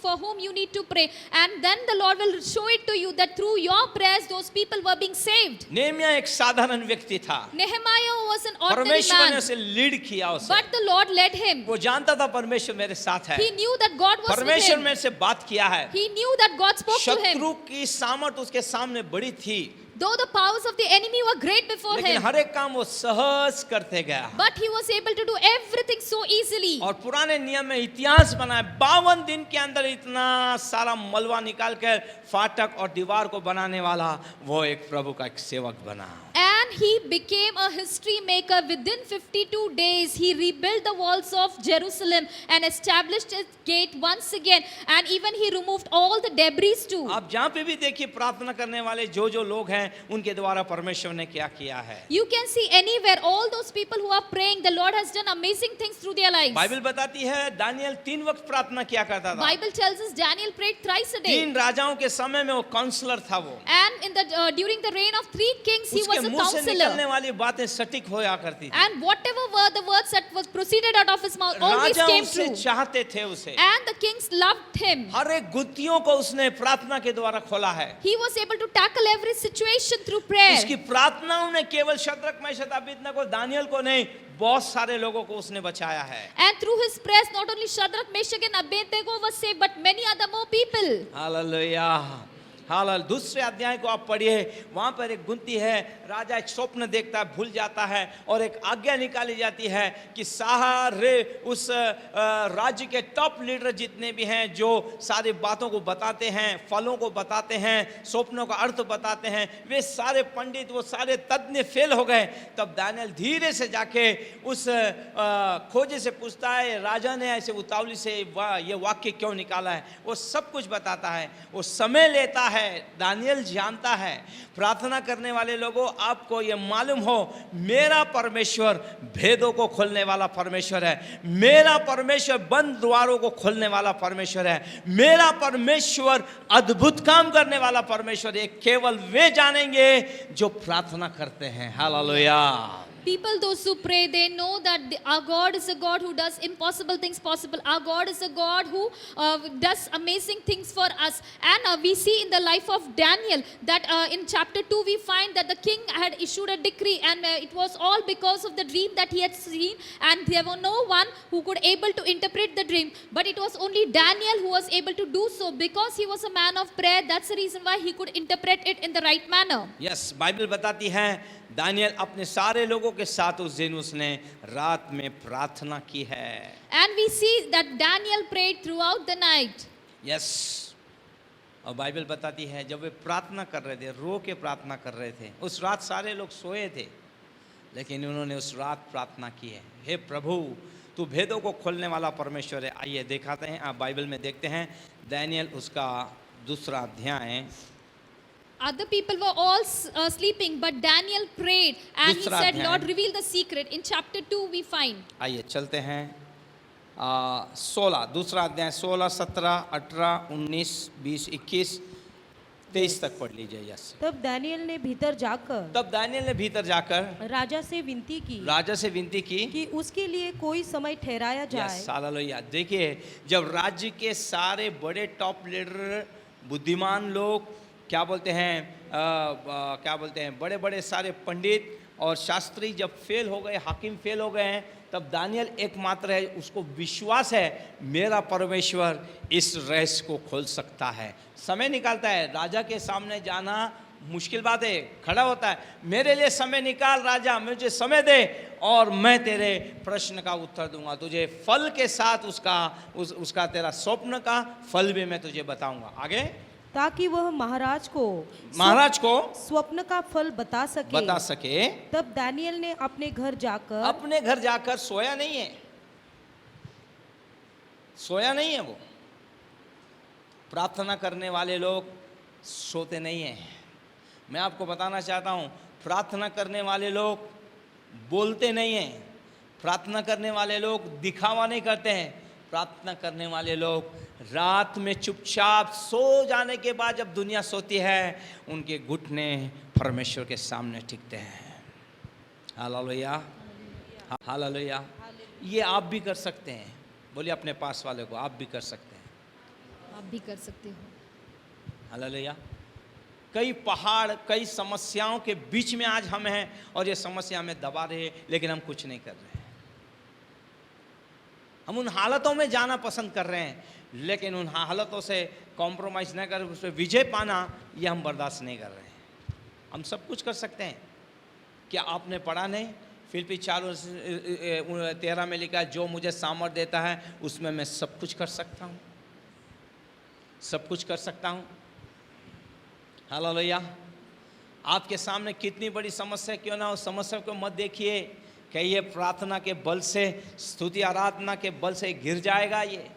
for whom you need to pray, and then the Lord will show it to you that through your prayers those people were being saved. Nehemiah एक साधारण व्यक्ति था, Nehemiah was an ordinary परमेश्वर ने man, उसे lead किया उसे। but the Lord led him. वो जानता था परमेश्वर मेरे साथ है, He knew that God was with परमेश्वर him. मेरे से बात किया है। He knew that God spoke to him. शत्रु की सामर्थ उसके सामने बड़ी थी, Though the powers of the enemy were great before लेकिन him, हर एक काम वो सहज करते गया। but he was able to do everything so easily. और पुराने नियम में इतिहास बनाया, 52 दिन के अंदर इतना सारा मलबा निकाल कर फाटक और दीवार को बनाने वाला वो एक प्रभु का एक सेवक बना। And he became a history maker. Within 52 days, he rebuilt the walls of Jerusalem and established its gate once again. And even he removed all the debris too. आप जहाँ पे भी देखिए प्रार्थना करने वाले जो लोग हैं उनके द्वारा परमेश्वर ने क्या किया है। You can see anywhere all those people who are praying, the Lord has done amazing things through their lives. Bible बताती है दानियल 3 वक्त प्रार्थना किया करता था। Bible tells us Daniel prayed thrice a day. 3 राजाओं के समय में वो काउंसलर था वो। And in the during the reign of 3 kings, he was उसके a मुंह से निकलने counselor. वाली बातें सटीक होया करती थी। And whatever were the words that was proceeded out of his mouth always Raja came उससे true. चाहते थे उसे। And the kings loved him. हर एक गुत्थियों को उसने प्रार्थना के द्वारा खोला है। He was able to tackle every situation through prayer. उसकी प्रार्थनाओं ने केवल शद्रक मेशक अबेदनगो दानियल को नहीं, बहुत सारे लोगों को उसने बचाया है। And through his prayers, not only Shadrach, Meshach and Abednego was saved, but many other more people. Hallelujah, hallelujah. दूसरे अध्याय को आप पढ़िए, वहां पर एक गुंती है, राजा एक स्वप्न देखता है, भूल जाता है और एक आज्ञा निकाली जाती है कि सारे उस राज्य के टॉप लीडर जितने भी हैं जो सारी बातों को बताते हैं, फलों को बताते हैं, स्वप्नों का अर्थ बताते हैं, वे सारे पंडित, वो सारे तज्ञ फेल हो गए। तब दानियल धीरे से जाके उस खोजे से पूछता है, राजा ने ऐसे उतावली से ये वाक्य क्यों निकाला है। वो सब कुछ बताता है, वो समय लेता है। दानियल जानता है, प्रार्थना करने वाले लोगों आपको ये मालूम हो, मेरा परमेश्वर भेदों को खोलने वाला परमेश्वर है, मेरा परमेश्वर बंद द्वारों को खोलने वाला परमेश्वर है, मेरा परमेश्वर अद्भुत काम करने वाला परमेश्वर है। केवल वे जानेंगे जो प्रार्थना करते हैं। Hallelujah. People, those who pray, they know that our God is a God who does impossible things possible. Our God is a God who does amazing things for us. And we see in the life of Daniel that in chapter 2 we find that the king had issued a decree, and it was all because of the dream that he had seen, and there was no one who could able to interpret the dream. But it was only Daniel who was able to do so because he was a man of prayer. That's the reason why he could interpret it in the right manner. Yes, Bible बताती है Daniel अपने सारे लोगों के साथ उस दिन उसने रात में प्रार्थना की है। And we see that Daniel prayed throughout the night. Yes, और बाइबल बताती है जब वे प्रार्थना कर रहे थे, रो के प्रार्थना कर रहे थे, उस रात सारे लोग सोए थे, लेकिन उन्होंने उस रात प्रार्थना की है, हे प्रभु तू भेदों को खोलने वाला परमेश्वर है। आइए दिखाते हैं, आप बाइबल में देखते हैं दानियल उसका 2 अध्याय। Other people were all sleeping, but Daniel prayed and he said, Lord, reveal the secret. In chapter 2 we find. आइए चलते हैं 16, 2 अध्याय 16, 17, 18, 19, 20, 21, 23 तक पढ़ लीजिए। यस। तब दानियल ने भीतर जाकर राजा से विनती की कि उसके लिए कोई समय ठहराया जाए। हालेलुया। देखिए, जब राज्य के सारे बड़े टॉप लीडर, बुद्धिमान लोग, क्या बोलते हैं बड़े बड़े सारे पंडित और शास्त्री जब फेल हो गए, हाकिम फेल हो गए हैं, तब दानियल एकमात्र है, उसको विश्वास है मेरा परमेश्वर इस रहस्य को खोल सकता है। समय निकालता है, राजा के सामने जाना मुश्किल बात है, खड़ा होता है, मेरे लिए समय निकाल राजा, मुझे समय दे और मैं तेरे प्रश्न का उत्तर दूंगा, तुझे फल के साथ उसका तेरा स्वप्न का फल भी मैं तुझे बताऊंगा। आगे, ताकि वह महाराज को स्वप्न का फल बता सके। तब दानियल ने अपने घर जाकर सोया नहीं है वो। प्रार्थना करने वाले लोग सोते नहीं हैं। मैं आपको बताना चाहता हूँ, प्रार्थना करने वाले लोग बोलते नहीं हैं, प्रार्थना करने वाले लोग दिखावा नहीं करते हैं, प्रार्थना करने वाले लोग रात में चुपचाप सो जाने के बाद जब दुनिया सोती है उनके घुटने परमेश्वर के सामने टिकते हैं। Hallelujah, hallelujah. ये आप भी कर सकते हैं। बोलिए अपने पास वाले को, आप भी कर सकते हैं। आप भी कर सकते हो। हालेलुया। कई पहाड़, कई समस्याओं के बीच में आज हम हैं और ये समस्या हमें दबा रहे हैं, लेकिन हम कुछ नहीं कर रहे हैं। हम उन हालतों में जाना पसंद कर रहे हैं, लेकिन उन हालतों से कॉम्प्रोमाइज़ न कर उस पर विजय पाना ये हम बर्दाश्त नहीं कर रहे हैं। हम सब कुछ कर सकते हैं। क्या आपने पढ़ा नहीं? फिलिप्पी 4:13 में लिखा है, जो मुझे सामर्थ देता है उसमें मैं सब कुछ कर सकता हूँ, सब कुछ कर सकता हूँ। हालेलुया। आपके सामने कितनी बड़ी समस्या क्यों ना हो, समस्या को मत देखिए कि ये प्रार्थना के बल से, स्तुति आराधना के बल से गिर जाएगा। ये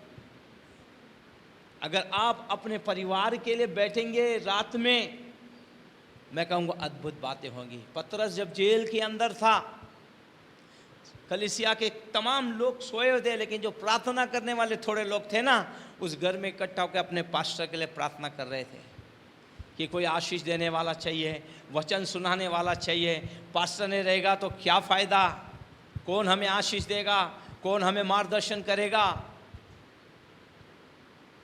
अगर आप अपने परिवार के लिए बैठेंगे रात में, मैं कहूँगा अद्भुत बातें होंगी। पतरस जब जेल के अंदर था, कलीसिया के तमाम लोग सोए हुए थे, लेकिन जो प्रार्थना करने वाले थोड़े लोग थे ना, उस घर में इकट्ठा होकर अपने पास्टर के लिए प्रार्थना कर रहे थे कि कोई आशीष देने वाला चाहिए, वचन सुनाने वाला चाहिए। पास्टर नहीं रहेगा तो क्या फ़ायदा, कौन हमें आशीष देगा, कौन हमें मार्गदर्शन करेगा,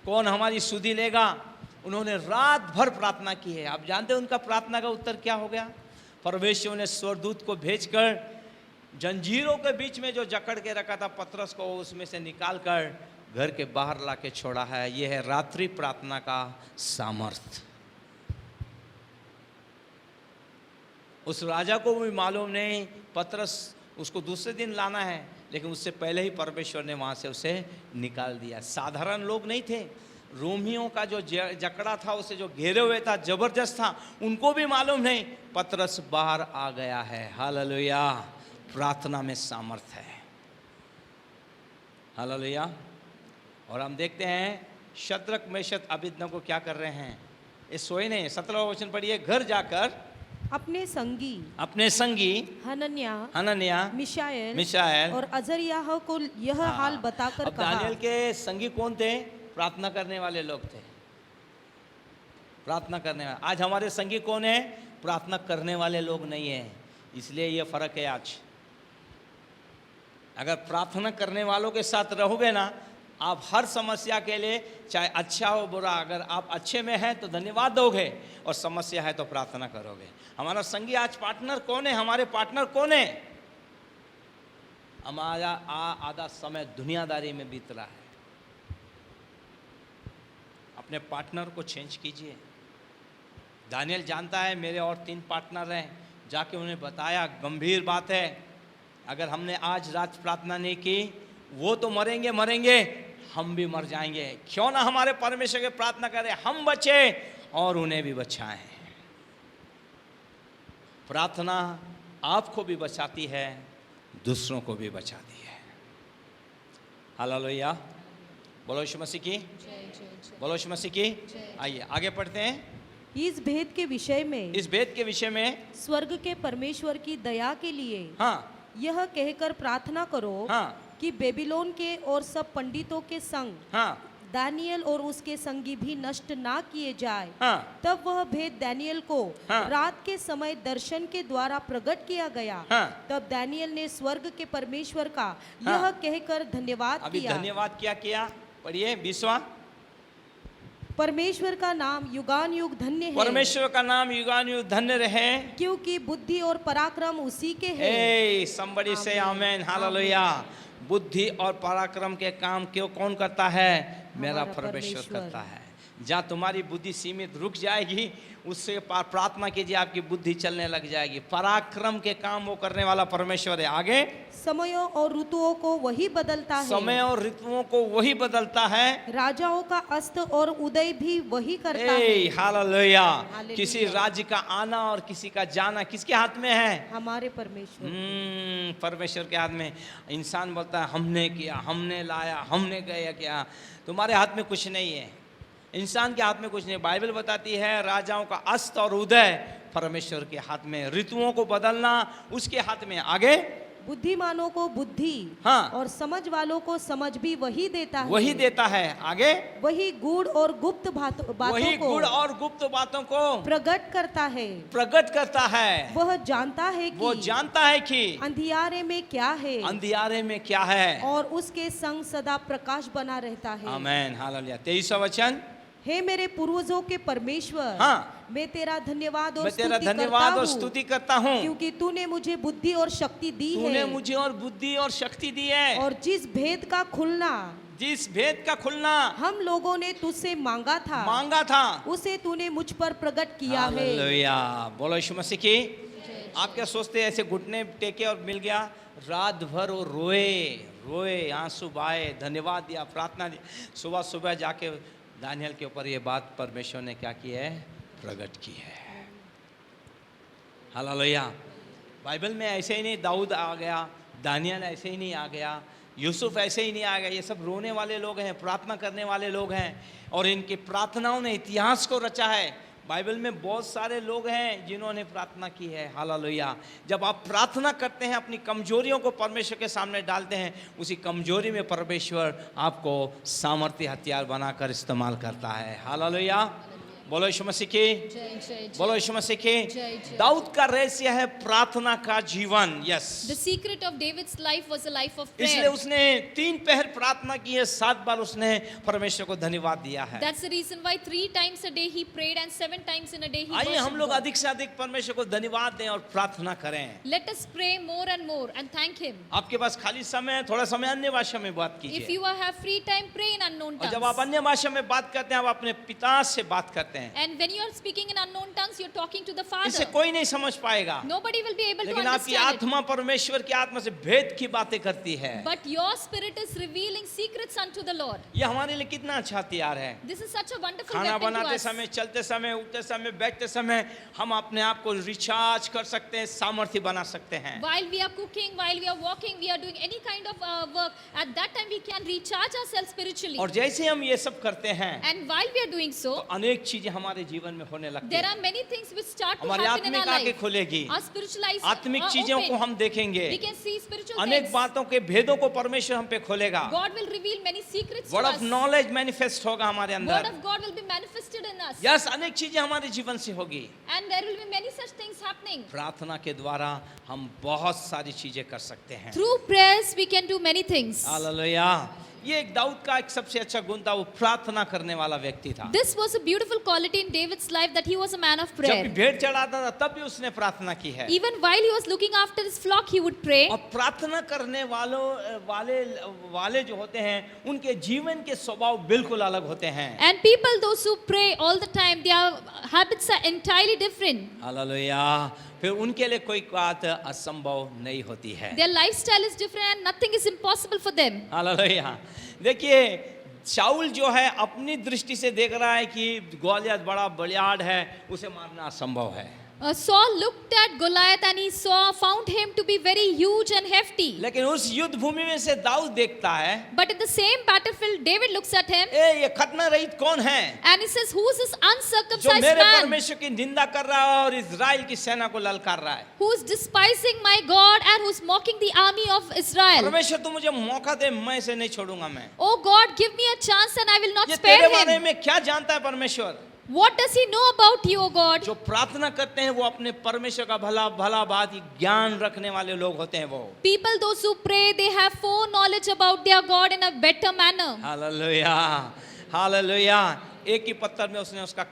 कौन हमारी सुधि लेगा। उन्होंने रात भर प्रार्थना की है। आप जानते हैं उनका प्रार्थना का उत्तर क्या हो गया? परमेश्वर ने स्वर्गदूत को भेजकर जंजीरों के बीच में जो जकड़ के रखा था पतरस को, उसमें से निकाल कर घर के बाहर ला के छोड़ा है। यह है रात्रि प्रार्थना का सामर्थ्य। उस राजा को भी मालूम नहीं पतरस उसको दूसरे दिन लाना है, लेकिन उससे पहले ही परमेश्वर ने वहाँ से उसे निकाल दिया। साधारण लोग नहीं थे, रोमियों का जो जकड़ा था, उसे जो घेरे हुए था, जबरदस्त था, उनको भी मालूम नहीं पतरस बाहर आ गया है। हालेलुया। प्रार्थना में सामर्थ है। हालेलुया। और हम देखते हैं शद्रक मेशक अबेदनगो क्या कर रहे हैं। ये सोए नहीं। 17वां वचन पढ़िए। घर जाकर अपने संगी हनन्याह, मिशाएल और अजर्याह को यह हाल बताकर कहा। दानियल के संगी कौन थे? प्रार्थना करने वाले लोग थे। प्रार्थना करने वाले। आज हमारे संगी कौन है? प्रार्थना करने वाले लोग नहीं है। इसलिए यह फर्क है। आज अगर प्रार्थना करने वालों के साथ रहोगे ना, आप हर समस्या के लिए, चाहे अच्छा हो बुरा, अगर आप अच्छे में हैं तो धन्यवाद दोगे, और समस्या है तो प्रार्थना करोगे। हमारा संगी आज पार्टनर कौन है? हमारे पार्टनर कौन है? हमारा आधा समय दुनियादारी में बीत रहा है। अपने पार्टनर को चेंज कीजिए। दानियल जानता है मेरे और 3 पार्टनर हैं, जाके उन्हें बताया गंभीर बात है, अगर हमने आज रात प्रार्थना नहीं की, वो तो मरेंगे, हम भी मर जाएंगे। क्यों ना हमारे परमेश्वर के प्रार्थना करें, हम बचे और उन्हें भी बचाएं। प्रार्थना आपको भी बचाती है, दूसरों को भी बचाती है। हालेलुया। बोलो यीशु मसीह की, बोलो यीशु मसीह की। आइए आगे पढ़ते हैं। इस भेद के विषय में स्वर्ग के परमेश्वर की दया के लिए यह कहकर प्रार्थना करो कि बेबीलोन के और सब पंडितों के संग दानियल और उसके संगी भी नष्ट ना किए जाए। तब वह भेद दानियल को रात के समय दर्शन के द्वारा प्रकट किया गया। तब दानियल ने स्वर्ग के परमेश्वर का यह कहकर धन्यवाद किया। धन्यवाद किया। पढ़िए 20वां। परमेश्वर का नाम युगान युग धन्य है। परमेश्वर का नाम युगान युग धन्य रहे, क्योंकि बुद्धि और पराक्रम उसी के हैं। somebody say amen, hallelujah. बुद्धि और पराक्रम के काम क्यों कौन करता है? मेरा परमेश्वर करता है। जहाँ तुम्हारी बुद्धि सीमित रुक जाएगी, उससे प्रार्थना कीजिए, आपकी बुद्धि चलने लग जाएगी। पराक्रम के काम वो करने वाला परमेश्वर है। आगे, समयों और ऋतुओं को वही बदलता है। समय और ऋतुओं को वही बदलता है। राजाओं का अस्त और उदय भी वही करता है। हालेलुया। हालेलुया। किसी राज्य का आना और किसी का जाना किसके हाथ में है? हमारे परमेश्वर। परमेश्वर के हाथ में। इंसान बोलता है हमने किया, हमने लाया, हमने गया किया। तुम्हारे हाथ में कुछ नहीं है, इंसान के हाथ में कुछ नहीं। बाइबल बताती है राजाओं का अस्त और उदय परमेश्वर के हाथ में, ऋतुओं को बदलना उसके हाथ में। आगे, बुद्धिमानों को बुद्धि, हाँ, और समझ वालों को समझ भी वही देता है। वही देता है। आगे, वही गूढ़ और गुप्त बातों वही को गुड़ और गुप्त बातों को प्रकट करता है। प्रकट करता है। वह जानता है वो कि जानता है कि अंधियारे में क्या है, अंधियारे में क्या है, और उसके संग सदा प्रकाश बना रहता है। आमेन। हालेलुया। 23वां वचन, हे मेरे पूर्वजों के परमेश्वर, हाँ, मैं तेरा धन्यवाद और मैं तेरा स्तुति धन्यवाद करता और हूँ, स्तुति करता हूँ क्योंकि तूने मुझे बुद्धि और शक्ति दी तूने है, मुझे और बुद्धि और शक्ति दी है, और जिस भेद का खुलना जिस भेद का खुलना हम लोगों ने तुझसे मांगा था उसे तूने मुझ पर प्रकट किया है। हालेलुया। बोलो यीशु मसीह की। आप क्या सोचते हैं ऐसे घुटने टेके और मिल गया? रात भर वो रोए रोए, आंसू बहाए, धन्यवाद दिया, प्रार्थना दी। सुबह सुबह जाके दानियल के ऊपर ये बात परमेश्वर ने क्या की है? प्रकट की है। हालेलुया। बाइबल में ऐसे ही नहीं दाऊद आ गया, दानियल ऐसे ही नहीं आ गया, यूसुफ ऐसे ही नहीं आ गया। ये सब रोने वाले लोग हैं, प्रार्थना करने वाले लोग हैं, और इनकी प्रार्थनाओं ने इतिहास को रचा है। बाइबल में बहुत सारे लोग हैं जिन्होंने प्रार्थना की है। हालेलुया। जब आप प्रार्थना करते हैं, अपनी कमजोरियों को परमेश्वर के सामने डालते हैं, उसी कमजोरी में परमेश्वर आपको सामर्थ्य हथियार बनाकर इस्तेमाल करता है। हालेलुया। बोलो यीशु मसीह की। बोलो यीशु मसीह की। दाऊद का रहस्य है प्रार्थना का जीवन। Yes, The secret of David's life was a life of इसलिए prayer. उसने 3 पहर प्रार्थना की है, 7 बार उसने परमेश्वर को धन्यवाद दिया है। That's the reason why 3 times a day he prayed and 7 times in a day he आइए हम worshiped लोग God. अधिक से अधिक परमेश्वर को धन्यवाद दें और प्रार्थना करें। Let us pray more and more and thank him. आपके पास खाली समय है, थोड़ा समय अन्य भाषा में बात If कीजिए। you have free time, pray in unknown और जब आप tongues. अन्य भाषा में बात करते हैं, आप अपने पिता से बात करते हैं। And when you are speaking in unknown tongues, you're talking to the इसे Father. कोई नहीं समझ पाएगा, Nobody will be able to लेकिन आपकी understand it. आत्मा परमेश्वर की आत्मा से भेद की बातें करती है। But your spirit is revealing secrets unto the Lord. यह हमारे लिए कितना अच्छा हथियार है। This is such a wonderful खाना weapon to बनाते us. समय, चलते समय, उठते समय, बैठते समय हम अपने आप को रिचार्ज कर सकते हैं, सामर्थ्य बना सकते हैं। While we are cooking, while we are walking, we are doing any kind of work. At that time, we can recharge ourselves spiritually. और जैसे हम ये सब करते हैं, And while we are doing so, तो अनेक चीजें हमारे जीवन में होने लगती there हैं। are many things which start to हमारी happen in आत्मिक our आंखें life. खुलेगी, Our spiritual eyes आत्मिक are चीजों को open. हम देखेंगे, We can see spiritual अनेक things. बातों के भेदों को परमेश्वर हम पे खोलेगा। God will reveal many secrets to word us. Of knowledge manifest होगा हमारे Word अंदर। of God will be manifested in us. Yes, अनेक चीजें हमारे जीवन से होगी। And there will be many such things happening. प्रार्थना के द्वारा हम बहुत सारी चीजें कर सकते हैं। Through prayers, we can do many things. Hallelujah. ये एक दाऊद का एक सबसे अच्छा गुण था, वो प्रार्थना करने वाला व्यक्ति था। This was a beautiful quality in David's life, that he was a man of जब prayer. भी भेड़ चढ़ाता था तब भी उसने प्रार्थना की है। Even while he was looking after his flock, he would pray. और प्रार्थना करने वाले जो होते हैं, उनके जीवन के स्वभाव बिल्कुल अलग होते हैं। And people, those who pray all the time, their habits are entirely different. Hallelujah. फिर उनके लिए कोई बात असंभव नहीं होती है। Their lifestyle is different and nothing is impossible for them. Hallelujah. देखिए, शाऊल जो है अपनी दृष्टि से देख रहा है कि गोलियत बड़ा बलियाड़ है, उसे मारना असंभव है। Saul looked at Goliath and he found him to be very huge and hefty. लेकिन उस युद्ध भूमि में से दाऊद देखता है, But at the same battlefield, David looks at him ये खतना रहित कौन है and he says, "Who is this जो uncircumcised मेरे man परमेश्वर की निंदा कर रहा है और इजराइल की सेना को ललकार रहा है? who is despising my God and who is mocking the army of Israel? परमेश्वर तू मुझे मौका दे, मैं इसे नहीं छोड़ूंगा। मैं Oh God, give me a chance and I will not ये spare तेरे बारे him." में क्या जानता है परमेश्वर? What does he know about you, O God? जो प्रार्थना करते हैं वो अपने परमेश्वर का भला भला बात ज्ञान रखने वाले लोग होते हैं। वो People, those who pray, they have foreknowledge about their God in a better manner. Hallelujah. Hallelujah. एक ही पत्थर में उसने उसका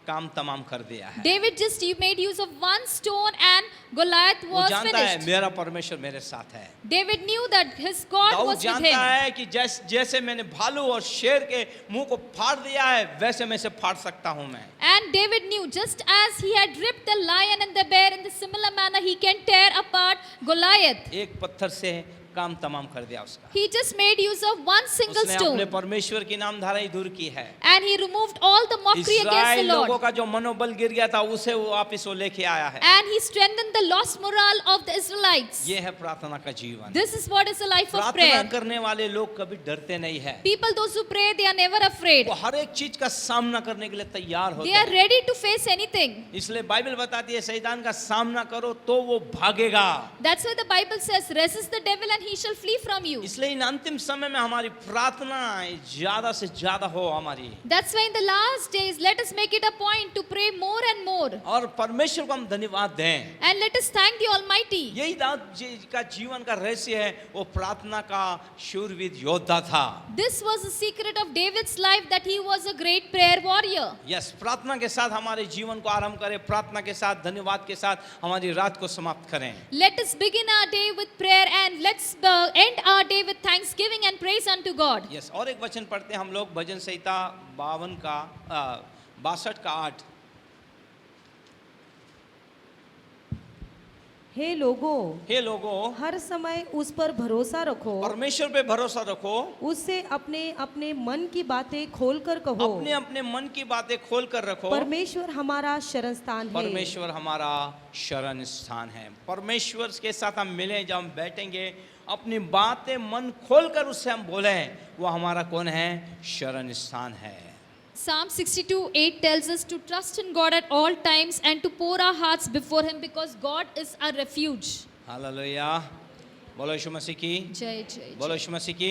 काम तमाम कर दिया है। David just made use of one stone and Goliath वो was जानता है finished. मेरा परमेश्वर मेरे साथ है। David knew that his God Dawood was with जानता him. है कि जैसे मैंने भालू और शेर के मुंह को फाड़ दिया है वैसे मैं इसे फाड़ सकता हूं मैं। And David knew, just as he had ripped the lion and the bear, in the similar manner he can tear apart Goliath. एक पत्थर से काम तमाम कर दिया उसका। He just made use of one single उसने अपने stone परमेश्वर की नामधाराई दूर की है। and he removed all the mockery against the इस्राएल लोगों Lord. का जो मनोबल गिर गया था उसे वो वापस वो लेके आया है। And he strengthened the lost morale of the Israelites. ये है प्रार्थना का जीवन। This is what is a life of प्रार्थना prayer. करने वाले लोग कभी डरते नहीं है। People, those who pray, they are never afraid. वो हर एक चीज का सामना करने के लिए तैयार होते They are हैं। ready to face anything. इसलिए बाइबल बताती है शैतान का सामना करो तो वो भागेगा। That's why the Bible says, resist the devil and he shall flee from you. इसलिए इन अंतिम समय में हमारी प्रार्थना ज्यादा से ज्यादा हो हमारी। That's why in the last days, let us make it a point to pray more and more. और परमेश्वर को हम धन्यवाद दें। And let us thank the Almighty. यही दाऊद जी का जीवन का रहस्य है, वो प्रार्थना का शूरवीर योद्धा था। This was the secret of David's life, that he was a great prayer warrior. Yes, प्रार्थना के साथ हमारे जीवन को आरंभ करें, प्रार्थना के साथ धन्यवाद के साथ हमारी रात को समाप्त करें। Let us begin our day with prayer and let's end our day with thanksgiving and praise unto God. Yes, और एक वचन पढ़ते हैं हम लोग, भजन संहिता 52 का 62 का 8। हे लोगों हर समय उस पर भरोसा रखो, परमेश्वर पे भरोसा रखो, उससे अपने अपने मन की बातें खोलकर कहो, अपने अपने मन की बातें खोल कर रखो। परमेश्वर हमारा शरण स्थान है। परमेश्वर हमारा शरण स्थान है। परमेश्वर के साथ हम मिलें, जब हम बैठेंगे अपनी बातें मन खोलकर उससे हम बोलें, वो हमारा कौन है? शरण स्थान है। Psalm 62:8 tells us to trust in God at all times and to pour our hearts before Him, because God is our refuge. Hallelujah, बोलो यीशु मसीह की जय जय। बोलो यीशु मसीह की।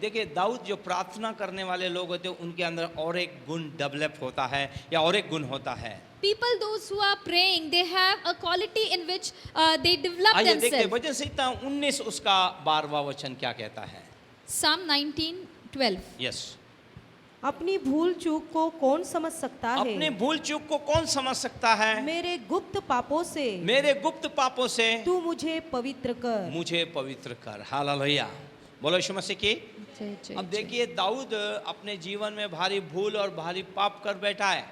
देखिए, दाऊद जो प्रार्थना करने वाले लोग होते हैं उनके अंदर और एक गुण डेवलप होता है, या और एक गुण होता है। People, those who are praying, they have a quality in which they develop आइए देखते हैं themselves. भजन संहिता 19 उसका 12वां वचन क्या कहता है। Psalm 19:12. यस, अपनी भूल चूक को कौन समझ सकता है? अपनी भूल चूक को कौन समझ सकता है? मेरे गुप्त पापों से मेरे गुप्त पापों से तू मुझे पवित्र कर। मुझे पवित्र कर। हालेलुया, बोलो यीशु मसीह की। जय जय। अब देखिए, दाऊद अपने जीवन में भारी भूल और भारी पाप कर बैठा है,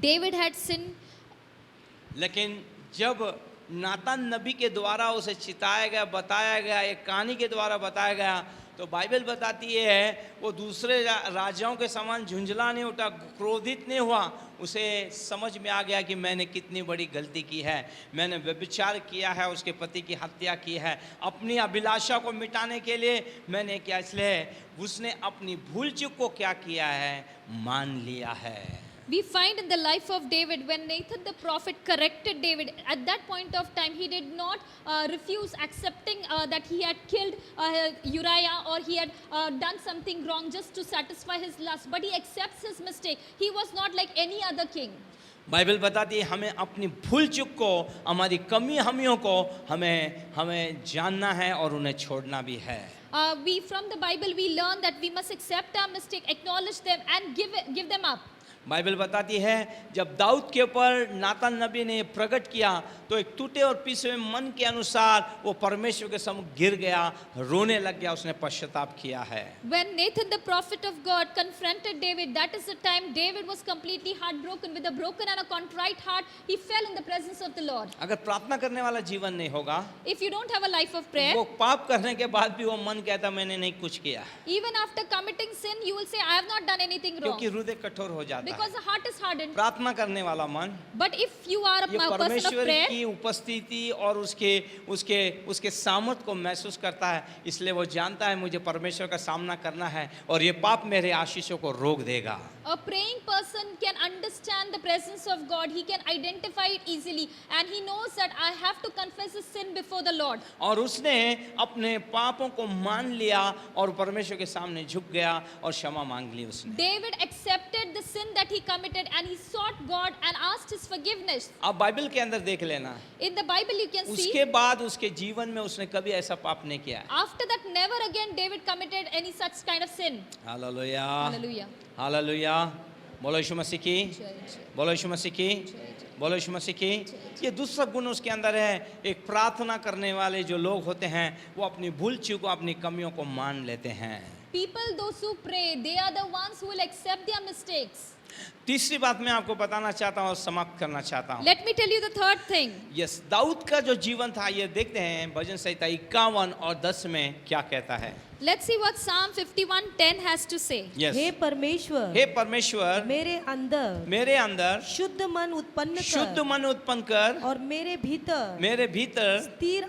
David had sinned, लेकिन जब नातान नबी के द्वारा उसे चिताया गया, बताया गया, एक कहानी के द्वारा बताया गया, तो बाइबल बताती है वो दूसरे राजाओं के समान झुंझला नहीं उठा, क्रोधित नहीं हुआ। उसे समझ में आ गया कि मैंने कितनी बड़ी गलती की है, मैंने व्यभिचार किया है, उसके पति की हत्या की है, अपनी अभिलाषा को मिटाने के लिए मैंने क्या, इसलिए उसने अपनी भूल चूक को क्या किया है? मान लिया है। we find in the life of David, when Nathan the prophet corrected David, at that point of time he did not refuse accepting that he had killed Uriah, or he had done something wrong just to satisfy his lust, but he accepts his mistake. He was not like any other king. Bible बताती है हमें अपनी भूल चूक को, हमारी कमी हमियों को हमें जानना है और उन्हें छोड़ना भी है। We from the Bible we learn that we must accept our mistake, acknowledge them and give them up. Bible बताती है जब दाऊद के ऊपर नातान नबी ने प्रकट किया तो एक टूटे और पीसे हुए मन के अनुसार वो परमेश्वर के सम्मुख गिर गया, रोने लग गया, उसने पश्चाताप किया है। When Nathan the prophet of God confronted David, that is the time David was completely heartbroken. With a broken and a contrite heart, he fell in the presence of the Lord. अगर प्रार्थना करने वाला जीवन नहीं होगा, If you don't have a life of prayer, वो पाप करने के बाद भी वो मन कहता मैंने नहीं कुछ किया, even after committing sin, you will say, I have not done anything wrong. क्योंकि हृदय कठोर हो जाता Because है। the heart is hardened. प्रार्थना करने वाला मन But if you are a ये person of परमेश्वर prayer, की उपस्थिति और उसके सामर्थ को महसूस करता है, इसलिए वो जानता है मुझे परमेश्वर का सामना करना है और ये पाप मेरे आशीषों को रोक देगा। a praying person can understand the presence of God. He can identify it easily, and he knows that I have to confess his sin before the Lord. और उसने अपने पापों को मान लिया और परमेश्वर के सामने झुक गया और क्षमा मांग ली उसने। David accepted the sin that he committed and he sought God and asked his forgiveness. आप बाइबल के अंदर देख लेना, In the Bible you can see, उसके बाद उसके जीवन में उसने कभी ऐसा पाप नहीं किया है। after that never again David committed any such kind of sin. Hallelujah, Hallelujah. Hallelujah, बोलो यीशु मसीह की, बोलो यीशु मसीह की, बोलो यीशु मसीह की। ये दूसरा गुण उसके अंदर है। एक प्रार्थना करने वाले जो लोग होते हैं वो अपनी भूल चूकों, अपनी कमियों को मान लेते हैं। People, those who pray, they are the ones who will accept their mistakes. तीसरी बात मैं आपको बताना चाहता हूँ और समाप्त करना चाहता हूँ। Let me tell you the third thing. Yes, दाऊद का जो जीवन था ये देखते हैं भजन संहिता 51 और 10 में क्या कहता है। Let's see what Psalm 51:10 has to say. Yes, हे परमेश्वर, हे परमेश्वर मेरे अंदर शुद्ध मन उत्पन्न शुद्ध कर मन उत्पन्न कर और मेरे भीतर स्थिर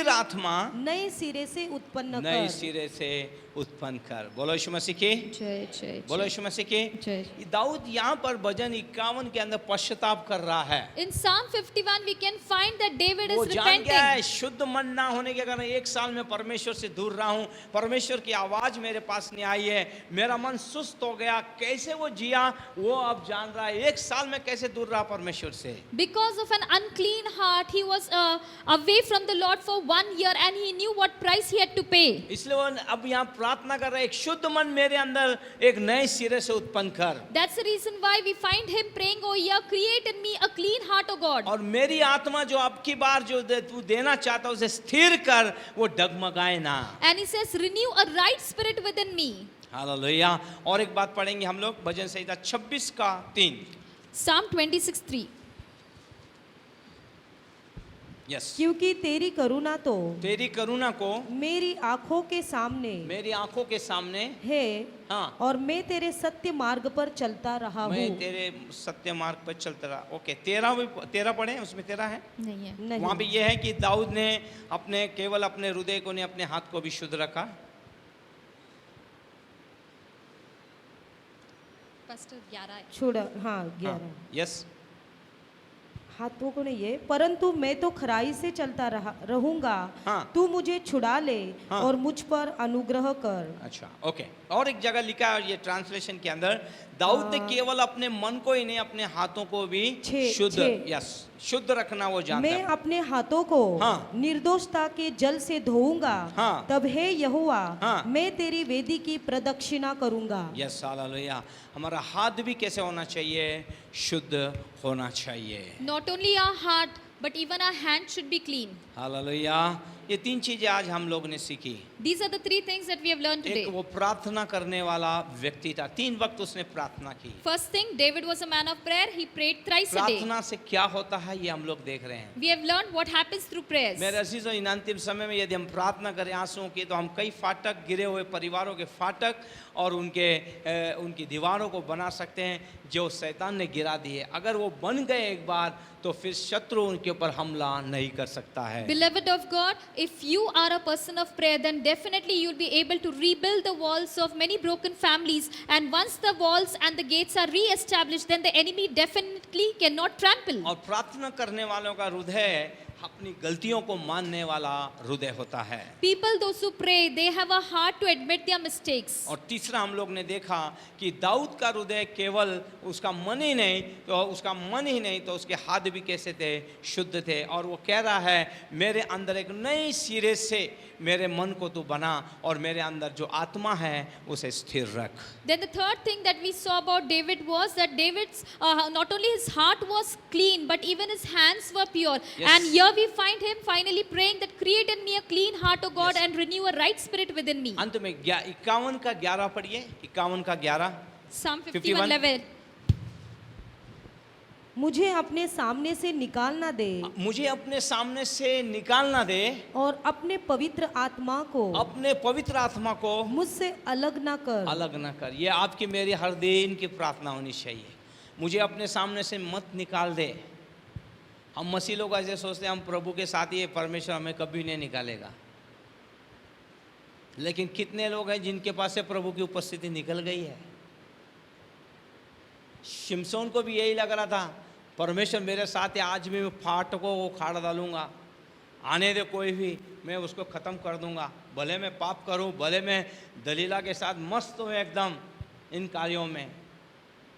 आत्मा नए सिरे से उत्पन्न नए कर। सिरे से उत्पन्न कर। बोलो यीशु मसीह की, बोलो यीशु मसीह की। दाऊद यहाँ पर भजन 51 के अंदर पश्चाताप कर रहा है। In Psalm 51 we can find that David वो is जान गया है repenting. शुद्ध मन ना होने के कारण 1 साल में परमेश्वर से दूर रहा हूँ, परमेश्वर की आवाज मेरे पास नहीं आई है, मेरा मन सुस्त हो गया। कैसे वो जिया वो अब जान रहा है। 1 साल में कैसे दूर रहा परमेश्वर से। Because of an unclean heart he was away from the Lord for 1 year and he knew what price he had to pay. इसलिए वो अब यहाँ प्रार्थना कर रहा है, एक शुद्ध मन मेरे अंदर एक नए सिरे से उत्पन्न कर। That's the reason why we find him praying, "Oh yeah, create in me a clean heart, O God." और मेरी आत्मा जो अब की बार जो तू देना चाहता है उसे स्थिर कर, वो डगमगाए ना। And he says, "Renew a right spirit within me." Hallelujah. और एक बात पढ़ेंगे हम लोग भजन संहिता 26 का 3। Psalm 26:3. यस, क्योंकि तेरी करुणा तो तेरी करुणा को मेरी आंखों के सामने है। हाँ, और मैं तेरे सत्य मार्ग पर चलता रहा मैं हूँ। तेरे सत्य मार्ग पर चलता रहा। ओके, 13 पढ़े, उसमें 13 है। नहीं है. नहीं, वहां पे ये है कि दाऊद ने केवल अपने हृदय को नहीं, अपने हाथ को भी शुद्ध रखा। Pastor 11 है. छोड़ा, हाँ 11। यस, हाथों को नहीं है, परंतु मैं तो खराई से चलता रहूंगा। हाँ। तू मुझे छुड़ा ले हाँ। और मुझ पर अनुग्रह कर। अच्छा, ओके। और एक जगह लिखा है ये ट्रांसलेशन के अंदर, दाऊद ने केवल अपने मन को ही नहीं, अपने हाथों को भी शुद्ध रखना वो जानता मैं है। अपने हाथों को हाँ। निर्दोषता के जल से धोऊंगा। हाँ। तब हे यहोवा, हाँ। मैं तेरी वेदी की प्रदक्षिणा करूंगा। Yes, hallelujah. हमारा हाथ भी कैसे होना चाहिए? शुद्ध होना चाहिए। Not only our heart, but even our hands should be clean. Hallelujah. ये 3 चीजें आज हम लोग ने सीखी। These are the 3 things that we have learned today. एक वो प्रार्थना करने वाला व्यक्ति था, 3 वक्त उसने प्रार्थना की। First thing, David was a man of prayer. He prayed thrice a day. प्रार्थना से क्या होता है ये हम लोग देख रहे हैं। We have learned what happens through prayers. मेरे अजीजों, इन अंतिम समय में यदि हम प्रार्थना करें आंसुओं की, तो हम कई फाटक, गिरे हुए परिवारों के फाटक और उनकी दीवारों को बना सकते हैं जो शैतान ने गिरा दिए। अगर वो बन गए एक बार, तो फिर शत्रु उनके ऊपर हमला नहीं कर सकता है। Beloved of God, if you are a person of prayer, then definitely you'll be able to rebuild the walls of many broken families. And once the walls and the gates are re-established, then the enemy definitely cannot trample. और प्रार्थना करने वालों का हृदय अपनी गलतियों को मानने वाला हृदय होता है। People, those who pray, they have a heart to admit their mistakes. और तीसरा हम लोग ने देखा कि दाऊद का हृदय केवल उसका मन ही नहीं, तो उसके हाथ भी कैसे थे? शुद्ध थे। और वो कह रहा है, मेरे अंदर एक नए सिरे से मेरे मन को तू बना और मेरे अंदर जो आत्मा है उसे स्थिर रख। Then the third thing that we saw about David was that David's not only his heart was clean, but even his hands were pure. Yes. And here we find him finally praying that create in me a clean heart, O God, Yes. and renew a right spirit within me. अंत में 51 का 11 पढ़िए। 51 का 11। Psalm 51. 51:11. मुझे अपने सामने से निकालना दे, मुझे अपने सामने से निकालना दे और अपने पवित्र आत्मा को मुझसे अलग ना कर। ये आपकी मेरी हर दिन की प्रार्थना होनी चाहिए। मुझे अपने सामने से मत निकाल दे। हम मसीह लोग ऐसे सोचते हैं हम प्रभु के साथ ही है, परमेश्वर हमें कभी नहीं निकालेगा। लेकिन कितने लोग हैं जिनके पास से प्रभु की उपस्थिति निकल गई है। शिमशोन को भी यही लग रहा था, परमेश्वर मेरे साथ है, आज भी मैं फाटकों को उखाड़ डालूंगा, आने दे कोई भी, मैं उसको ख़त्म कर दूंगा। भले मैं पाप करूं, भले मैं दलीला के साथ मस्त हूँ एकदम इन कार्यों में,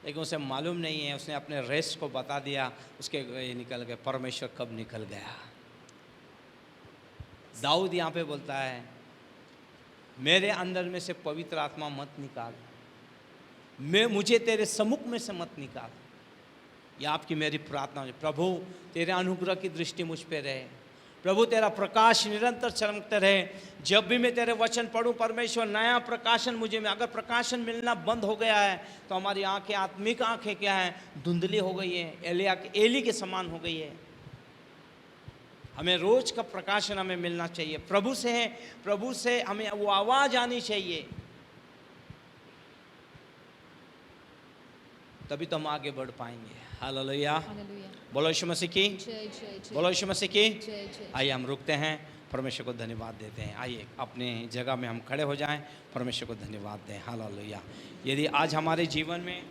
लेकिन उसे मालूम नहीं है। उसने अपने रेस्ट को बता दिया, उसके निकल गए। परमेश्वर कब निकल गया? दाऊद यहाँ पे बोलता है, मेरे अंदर में से पवित्र आत्मा मत निकाल। मुझे तेरे सम्मुख में से मत निकाल। ये आपकी मेरी प्रार्थना है। प्रभु तेरे अनुग्रह की दृष्टि मुझ पे रहे, प्रभु तेरा प्रकाश निरंतर चमकते रहे। जब भी मैं तेरे वचन पढ़ूं परमेश्वर, नया प्रकाशन मुझे में, अगर प्रकाशन मिलना बंद हो गया है तो हमारी आंखें, आत्मिक आंखें क्या है, धुंधली हो गई है, एली के समान हो गई है। हमें रोज का प्रकाशन हमें मिलना चाहिए, प्रभु से है, प्रभु से हमें वो आवाज आनी चाहिए, तभी तो हम आगे बढ़ पाएंगे। हालेलुया, बोलो यीशु मसीह की, बोलो यीशु मसीह की। आइए हम रुकते हैं, परमेश्वर को धन्यवाद देते हैं। आइए अपने जगह में हम खड़े हो जाएं, परमेश्वर को धन्यवाद दें। हालेलुया। यदि आज हमारे जीवन में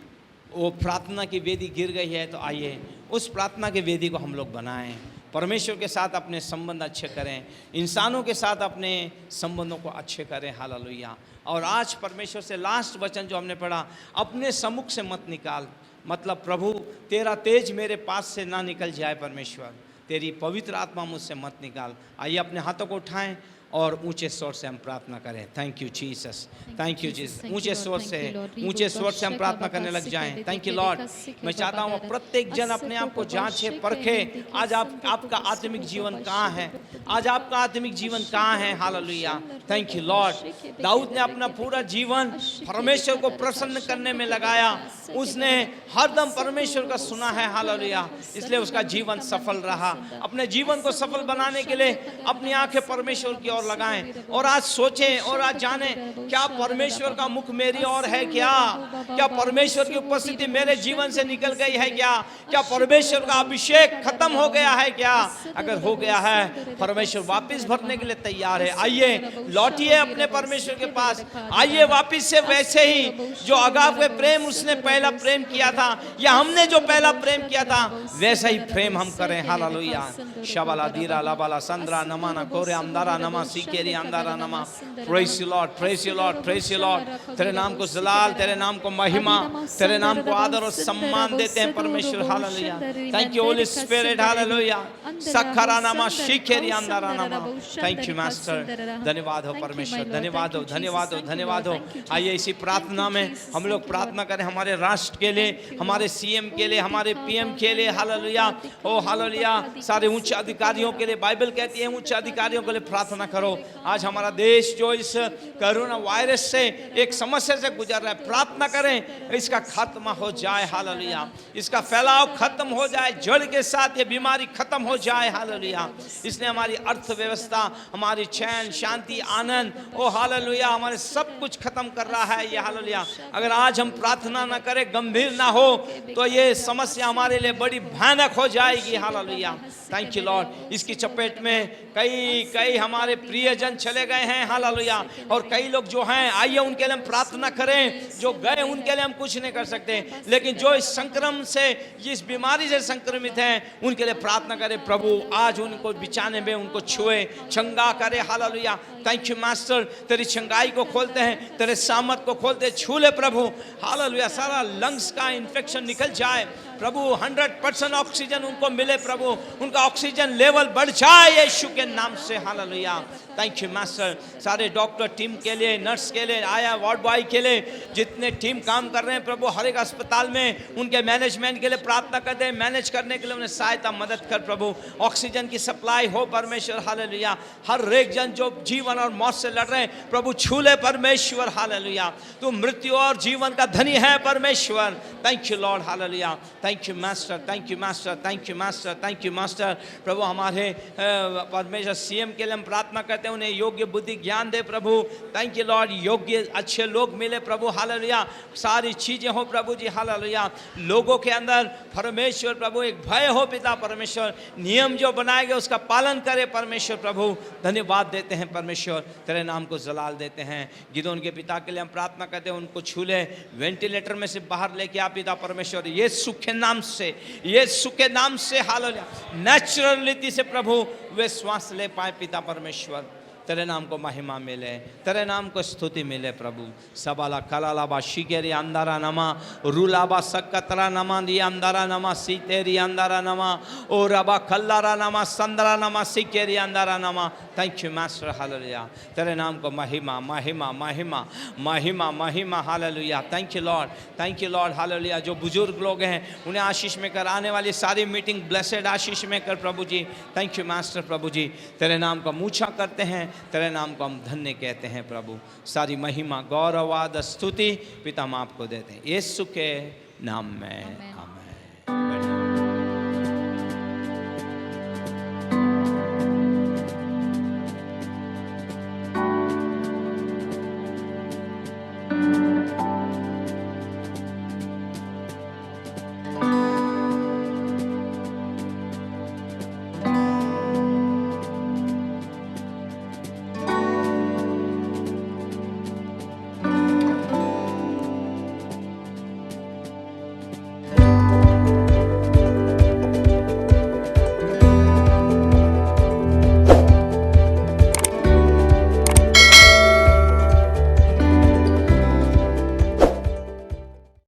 वो प्रार्थना की वेदी गिर गई है तो आइए उस प्रार्थना की वेदी को हम लोग बनाएं, परमेश्वर के साथ अपने संबंध अच्छे करें, इंसानों के साथ अपने संबंधों को अच्छे करें। हालेलुया। और आज परमेश्वर से लास्ट वचन जो हमने पढ़ा, अपने सम्मुख से मत निकाल, मतलब प्रभु तेरा तेज मेरे पास से ना निकल जाए, परमेश्वर तेरी पवित्र आत्मा मुझसे मत निकाल। आइए अपने हाथों को उठाएं और ऊंचे स्वर से हम प्रार्थना करें। Thank you Jesus, thank you Jesus. ऊंचे स्वर से हम प्रार्थना करने लग जाएं। Thank you Lord. मैं चाहता हूँ प्रत्येक जन अपने आप को जांचे, परखे। आज आपका आत्मिक जीवन कहाँ है, आज आपका आत्मिक जीवन कहाँ है। Hallelujah, thank you lord. दाऊद ने अपना पूरा जीवन परमेश्वर को प्रसन्न करने में लगाया, उसने हरदम परमेश्वर का सुना है। हालेलुया, इसलिए उसका जीवन सफल रहा। अपने जीवन को सफल बनाने के लिए अपनी आंखें परमेश्वर की ओर लगाएं और आज सोचें और आज जानें, क्या परमेश्वर का मुख मेरी ओर है? क्या परमेश्वर की उपस्थिति मेरे जीवन से निकल गई है? क्या परमेश्वर का अभिषेक खत्म हो गया है? क्या अगर हो गया है, परमेश्वर वापस भरने के लिए तैयार है। आइए लौटिए अपने परमेश्वर के पास, आइए वापस से वैसे ही जो अगापे प्रेम उसने पहला प्रेम किया था, या हमने जो पहला प्रेम किया था, वैसा ही प्रेम हम करें। हालेलुया। शबाला दीरा लाबाला संद्रा नमाना कोरे अंदारा नमा सीकेरी अंदारा नमा। Praise you Lord, praise you Lord, praise you Lord. तेरे नाम को जलाल, तेरे नाम को महिमा, तेरे नाम को आदर और सम्मान देते हैं परमेश्वर। Hallelujah, thank you Holy Spirit. Hallelujah, सखरा नामा सीकेरी अंदारा नमा। थैंक यू मास्टर, धन्यवाद हो परमेश्वर, धन्यवाद हो, धन्यवाद हो, धन्यवाद हो। आइए इसी प्रार्थना में हम लोग प्रार्थना करें हमारे राष्ट्र के लिए, हमारे सीएम के लिए, हमारे पीएम के लिए। हालेलुया, ओ हालेलुया। सारे उच्च अधिकारियों के लिए, बाइबल कहती है उच्च अधिकारियों के लिए प्रार्थना करो। आज हमारा देश जो इस कोरोना वायरस से एक समस्या से गुजर रहा है, प्रार्थना करें इसका खात्मा हो जाए। हालेलुया, इसका फैलाव खत्म हो जाए, जड़ के साथ ये बीमारी खत्म हो जाए। हालेलुया, इसने हमारी अर्थव्यवस्था, हमारी चैन, शांति, आनंद, ओ हालेलुया, हमारे सब कुछ खत्म कर रहा है ये। हालेलुया, अगर आज हम प्रार्थना ना करें, गंभीर ना हो, तो ये समस्या हमारे लिए बड़ी भयानक हो जाएगी। Hallelujah, thank you Lord. इसकी चपेट में कई हमारे प्रियजन चले गए हैं। हालेलुया, और कई लोग जो हैं, आइए उनके लिए हम प्रार्थना करें। जो गए उनके लिए हम कुछ नहीं कर सकते, लेकिन जो इस संक्रमण से, इस बीमारी से संक्रमित हैं, उनके लिए प्रार्थना करें। प्रभु आज उनको बिछाने में उनको छुए, चंगा करे। Hallelujah, thank you master. तेरी चंगाई को खोलते हैं, तेरे सामर्थ को खोलते हैं, छू ले प्रभु। हालेलुया, सारा लंग्स का इन्फेक्शन निकल जाए प्रभु, 100% ऑक्सीजन उनको मिले प्रभु, उनका ऑक्सीजन लेवल बढ़ जाए यीशु के नाम से। Hallelujah, thank you master. सारे डॉक्टर टीम के लिए, नर्स के लिए, आया वार्ड बॉय के लिए, जितने टीम काम कर रहे हैं प्रभु हर एक अस्पताल में, उनके मैनेजमेंट के लिए प्रार्थना करते हैं। मैनेज करने के लिए उन्हें सहायता मदद कर प्रभु, ऑक्सीजन की सप्लाई हो परमेश्वर। हालेलुया, हर एक जन जो जीवन और मौत से लड़ रहे हैं प्रभु, छू ले परमेश्वर। हालेलुया, तू मृत्यु और जीवन का धनी है परमेश्वर। Thank you Lord. Hallelujah, thank you master, thank you master, thank you master, thank you master. प्रभु हमारे परमेश्वर सीएम के लिए हम प्रार्थना करते हैं, उन्हें योग्य बुद्धि ज्ञान दे प्रभु। थैंक यू लॉर्ड, योग्य अच्छे लोग मिले प्रभु। हालेलुया, सारी चीजें हो प्रभु जी। हालेलुया, लोगों के अंदर परमेश्वर प्रभु एक भय हो पिता परमेश्वर, नियम जो बनाए गए उसका पालन करे परमेश्वर प्रभु। धन्यवाद देते हैं परमेश्वर, तेरे नाम को जलाल देते हैं। गिदोन के पिता के लिए हम प्रार्थना करते हैं, उनको छू ले, वेंटिलेटर में से बाहर लेके आ पिता परमेश्वर, ये सुखे नाम से, ये सुखे नाम से। हालेलुया, नेचुरलिटी से प्रभु वे श्वास ले पाए पिता परमेश्वर। तेरे नाम को महिमा मिले, तेरे नाम को स्तुति मिले प्रभु। सबाला कलालाबा शिगेरी अंदारा नमा, रूलाबा सकतरा नमा दी अंदारा नमा, सीतेरी अंदारा नमा, ओ रबा कल्लारा नमा, संदरा नमा, सिकेरी अंदारा नमा। Thank you master, hallelujah. तेरे नाम को महिमा महिमा महिमा महिमा महिमा, hallelujah. Thank you Lord, thank you Lord, hallelujah. जो बुजुर्ग लोग हैं उन्हें आशीष में कर, आने वाली सारी मीटिंग ब्लेसेड आशीष में कर प्रभु जी। थैंक यू मास्टर प्रभु जी। तेरे नाम को ऊंचा करते हैं, तेरे नाम को हम धन्य कहते हैं प्रभु। सारी महिमा गौरवाद स्तुति पिता हम आपको देते हैं, यीशु के नाम में आमीन।